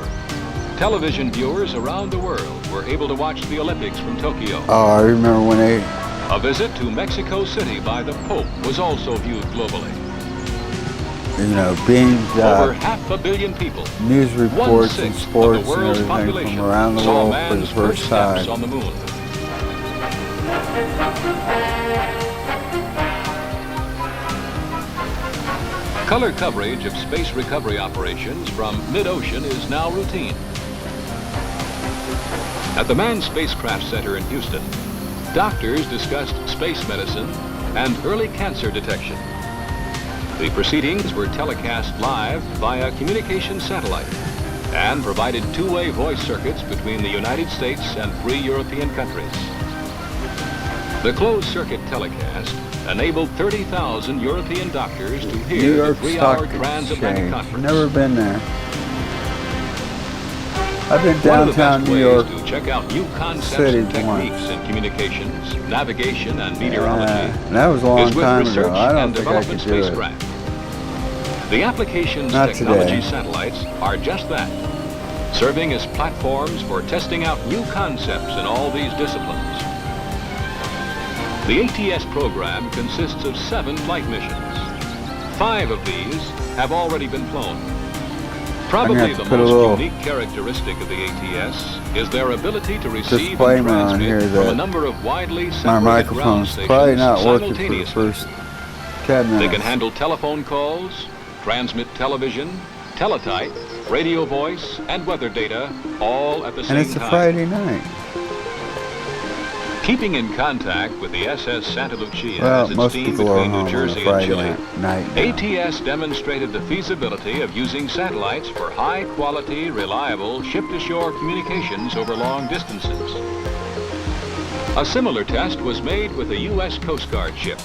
C: television viewers around the world were able to watch the Olympics from Tokyo.
B: Oh, I remember when they
C: A visit to Mexico City by the Pope was also viewed globally.
B: beamed
C: Over 500 million people,
B: news reports and
C: 1/6
B: sports
C: of the
B: and
C: world's
B: everything
C: population,
B: from around the
C: saw
B: world for the
C: man's
B: first
C: steps
B: time.
C: on the moon. Color coverage of space recovery operations from mid-ocean is now routine. At the Manned Spacecraft Center in Houston, doctors discussed space medicine and early cancer detection. The proceedings were telecast live via communication satellite and provided two-way voice circuits between the United States and 3 European countries. The closed-circuit telecast enabled 30,000 European doctors to
B: New
C: hear the
B: York
C: 3-hour
B: Stock
C: transatlantic
B: Exchange.
C: conference.
B: Never been there. I've been
C: One of the
B: downtown
C: best
B: New
C: ways
B: York
C: to check out new concepts
B: City
C: and techniques
B: once.
C: in communications, navigation, and meteorology
B: And that was a long
C: is with
B: time
C: research
B: ago. I don't
C: and
B: think I
C: development
B: could do it.
C: spacecraft. The applications
B: Not
C: technology
B: today.
C: satellites are just that, serving as platforms for testing out new concepts in all these disciplines. The ATS program consists of 7 flight missions. 5 of these have already been flown. Probably the most unique characteristic of the ATS is their ability to receive and transmit from a number of widely
B: My
C: separated ground
B: microphone's
C: stations
B: probably not working for the
C: simultaneously.
B: first 10
C: They
B: minutes.
C: can handle telephone calls, transmit television, teletype, radio voice, and weather data all at the same
B: And it's a
C: time.
B: Friday night.
C: Keeping in contact with the SS Santa Lucia
B: Well,
C: as it
B: most
C: steamed
B: people are
C: between
B: home
C: New
B: on a
C: Jersey and
B: Friday
C: Chile,
B: night now.
C: ATS demonstrated the feasibility of using satellites for high-quality, reliable ship-to-shore communications over long distances. A similar test was made with a U.S. Coast Guard ship.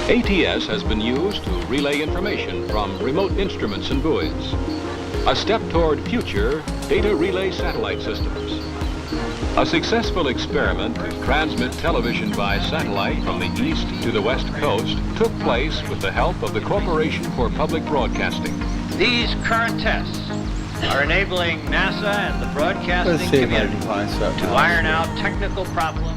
C: ATS has been used to relay information from remote instruments and buoys, a step toward future data relay satellite systems. A successful experiment to transmit television by satellite from the east to the west coast took place with the help of the Corporation for Public Broadcasting.
D: These current tests are enabling NASA and the
B: Let's
D: broadcasting
B: see if I can
D: community
B: find something
D: to
B: else.
D: iron out technical problems.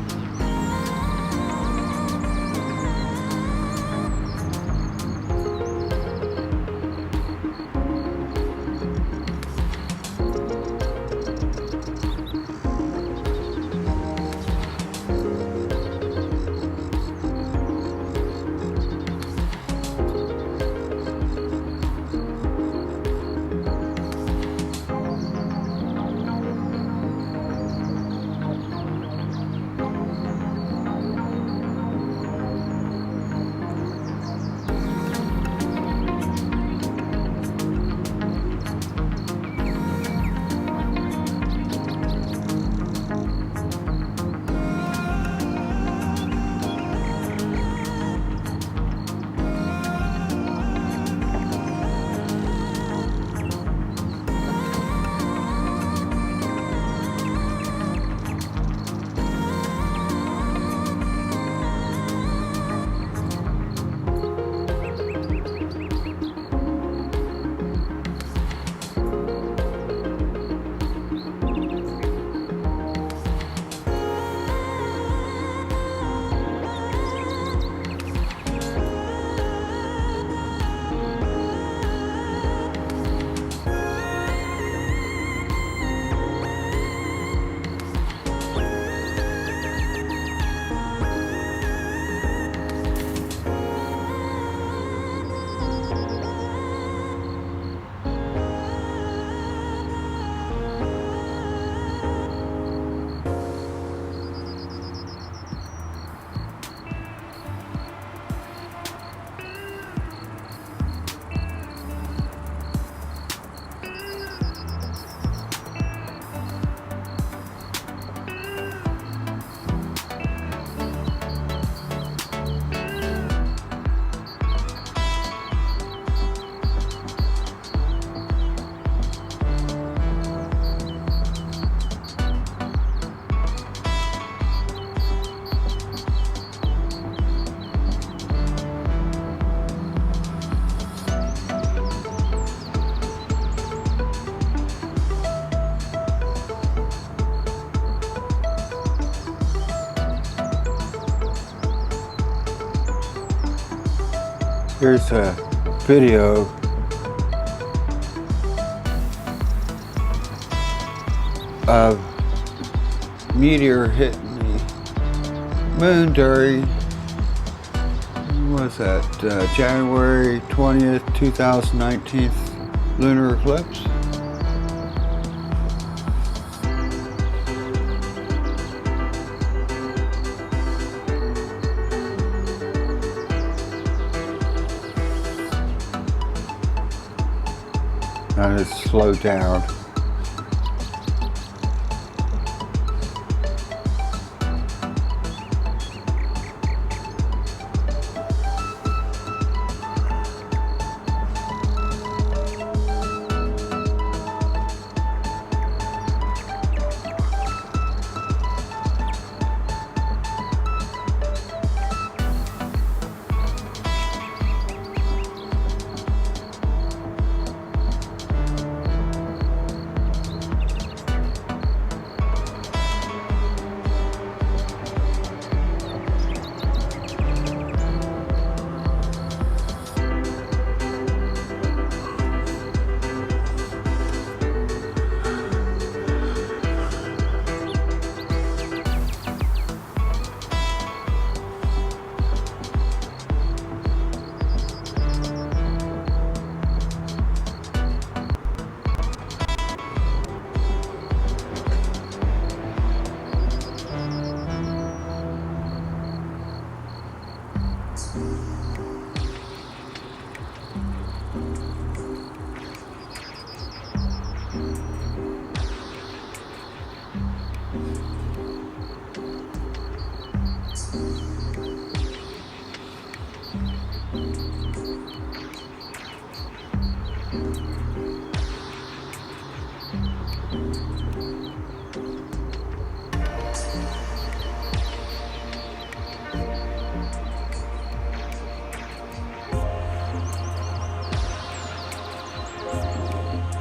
B: Here's a video of meteor hitting the moon during, what was that, January 20th, 2019 lunar eclipse. And it's slowed down.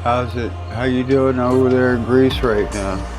B: How's it? How you doing over there in Greece right now?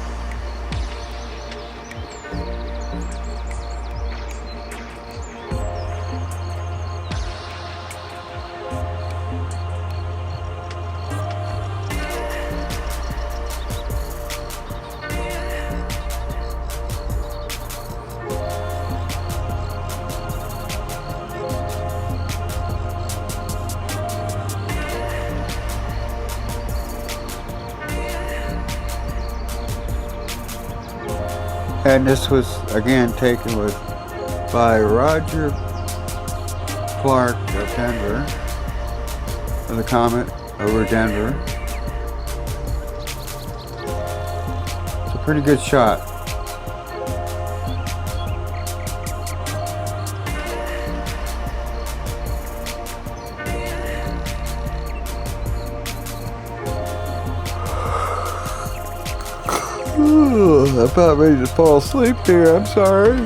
B: And this was again taken by Roger Clark of Denver, of the Comet over Denver. It's a pretty good shot. I'm about ready to fall asleep here, I'm sorry.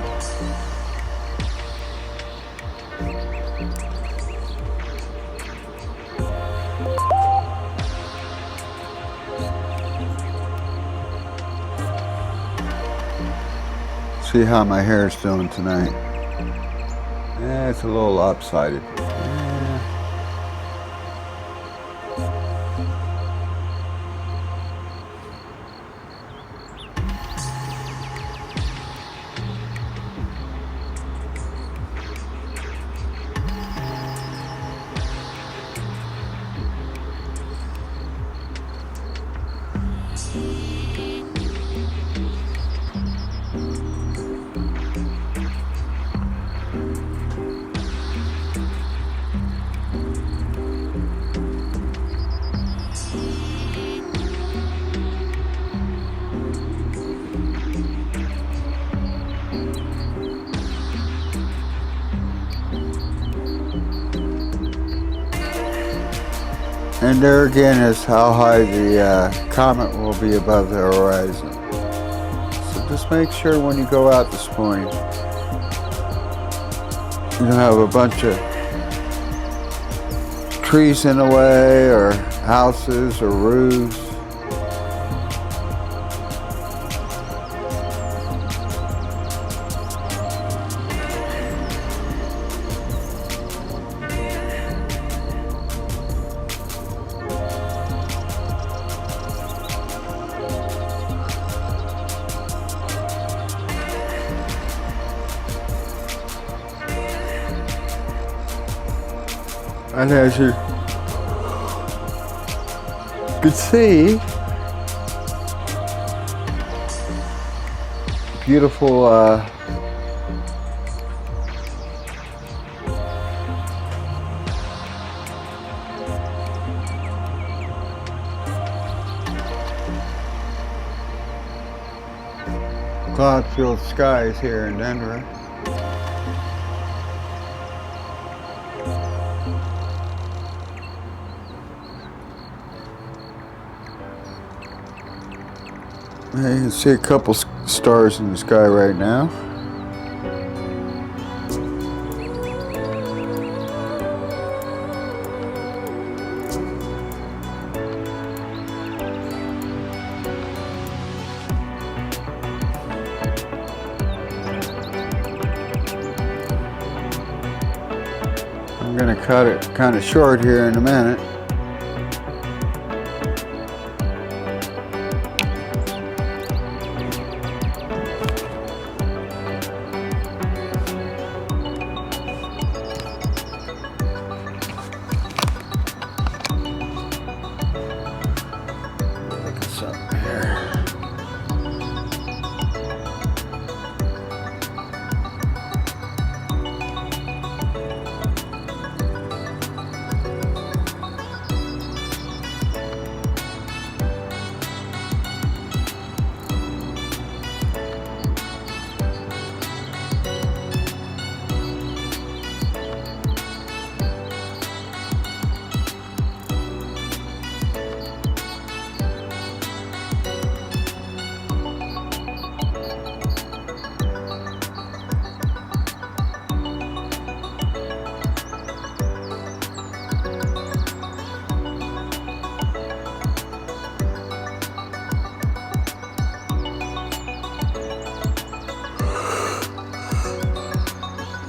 B: See how my hair is doing tonight. Yeah, it's a little lopsided. And there again is how high the comet will be above the horizon. So just make sure when you go out this morning, you don't have a bunch of trees in the way or houses or roofs. And as you can see, beautiful cloud-filled skies here in Denver. You can see a couple stars in the sky right now. I'm going to cut it kind of short here in a minute.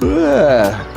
B: Yeah.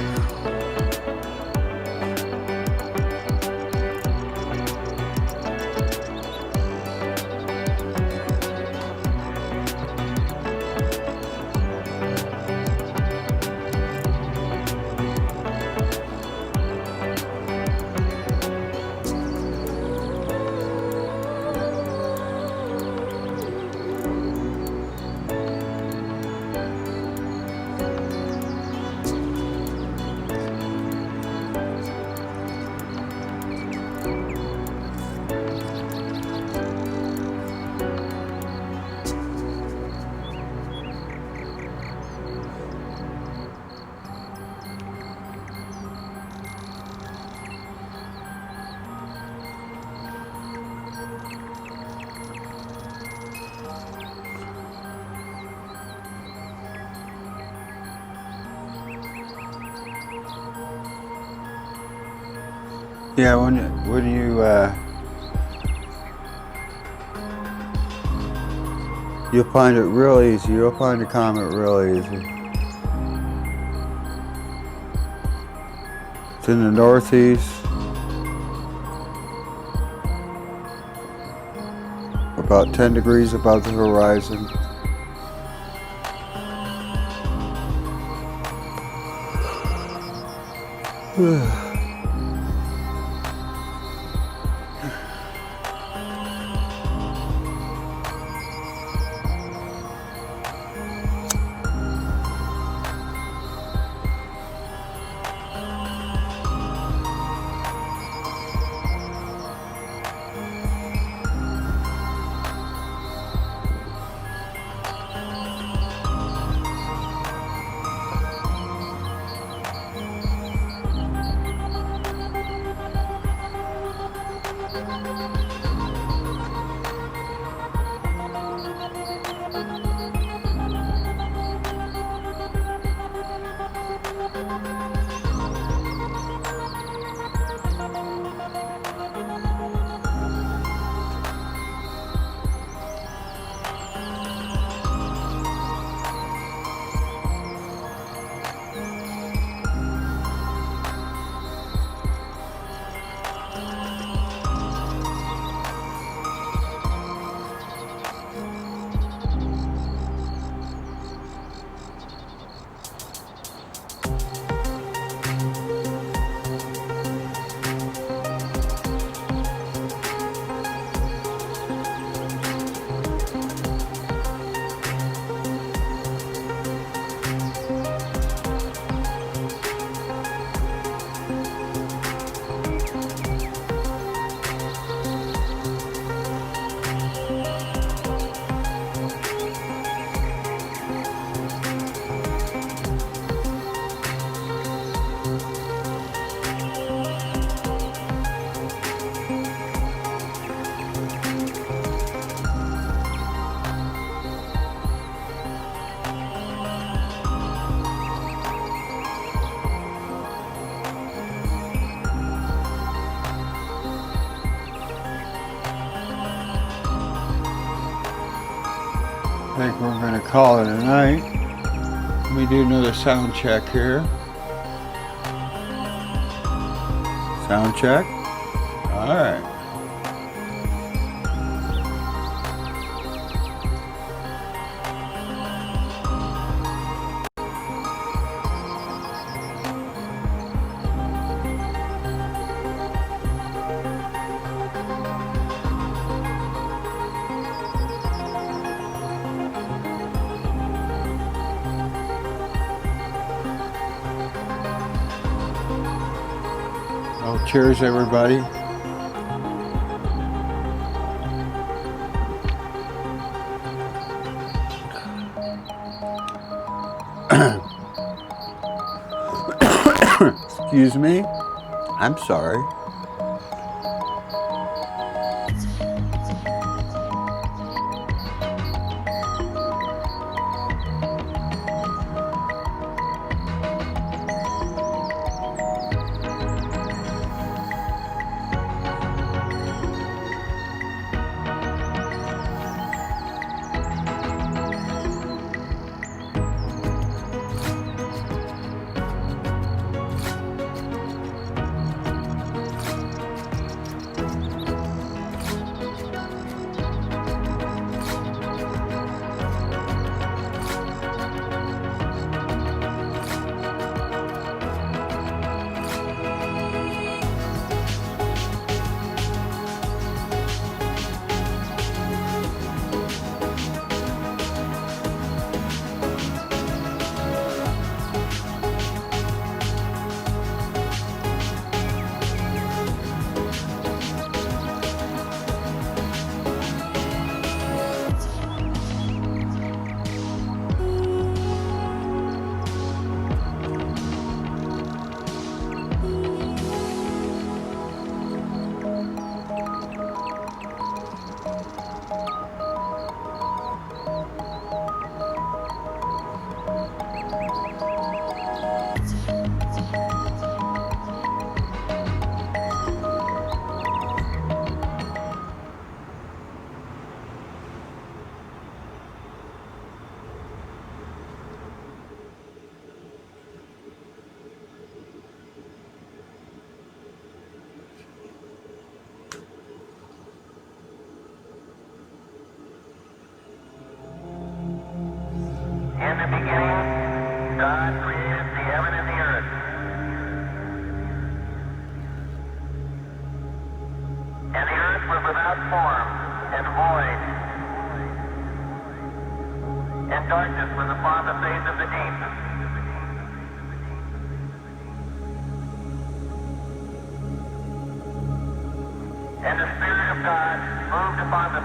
B: Yeah, when you you'll find it real easy. You'll find the comet real easy. It's in the northeast, about 10 degrees above the horizon. I think we're going to call it a night. Let me do another sound check here. Sound check. All right. Oh, cheers, everybody. Excuse me. I'm sorry.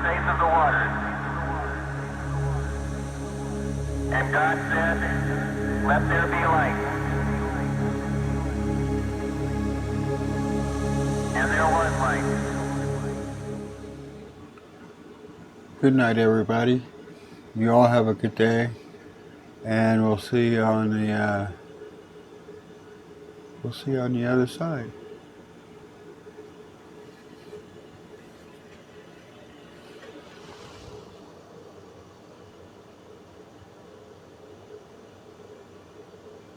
A: face of the water. And God said, let there be light. And there was light.
B: Good night, everybody. You all have a good day, and we'll see you on the other side.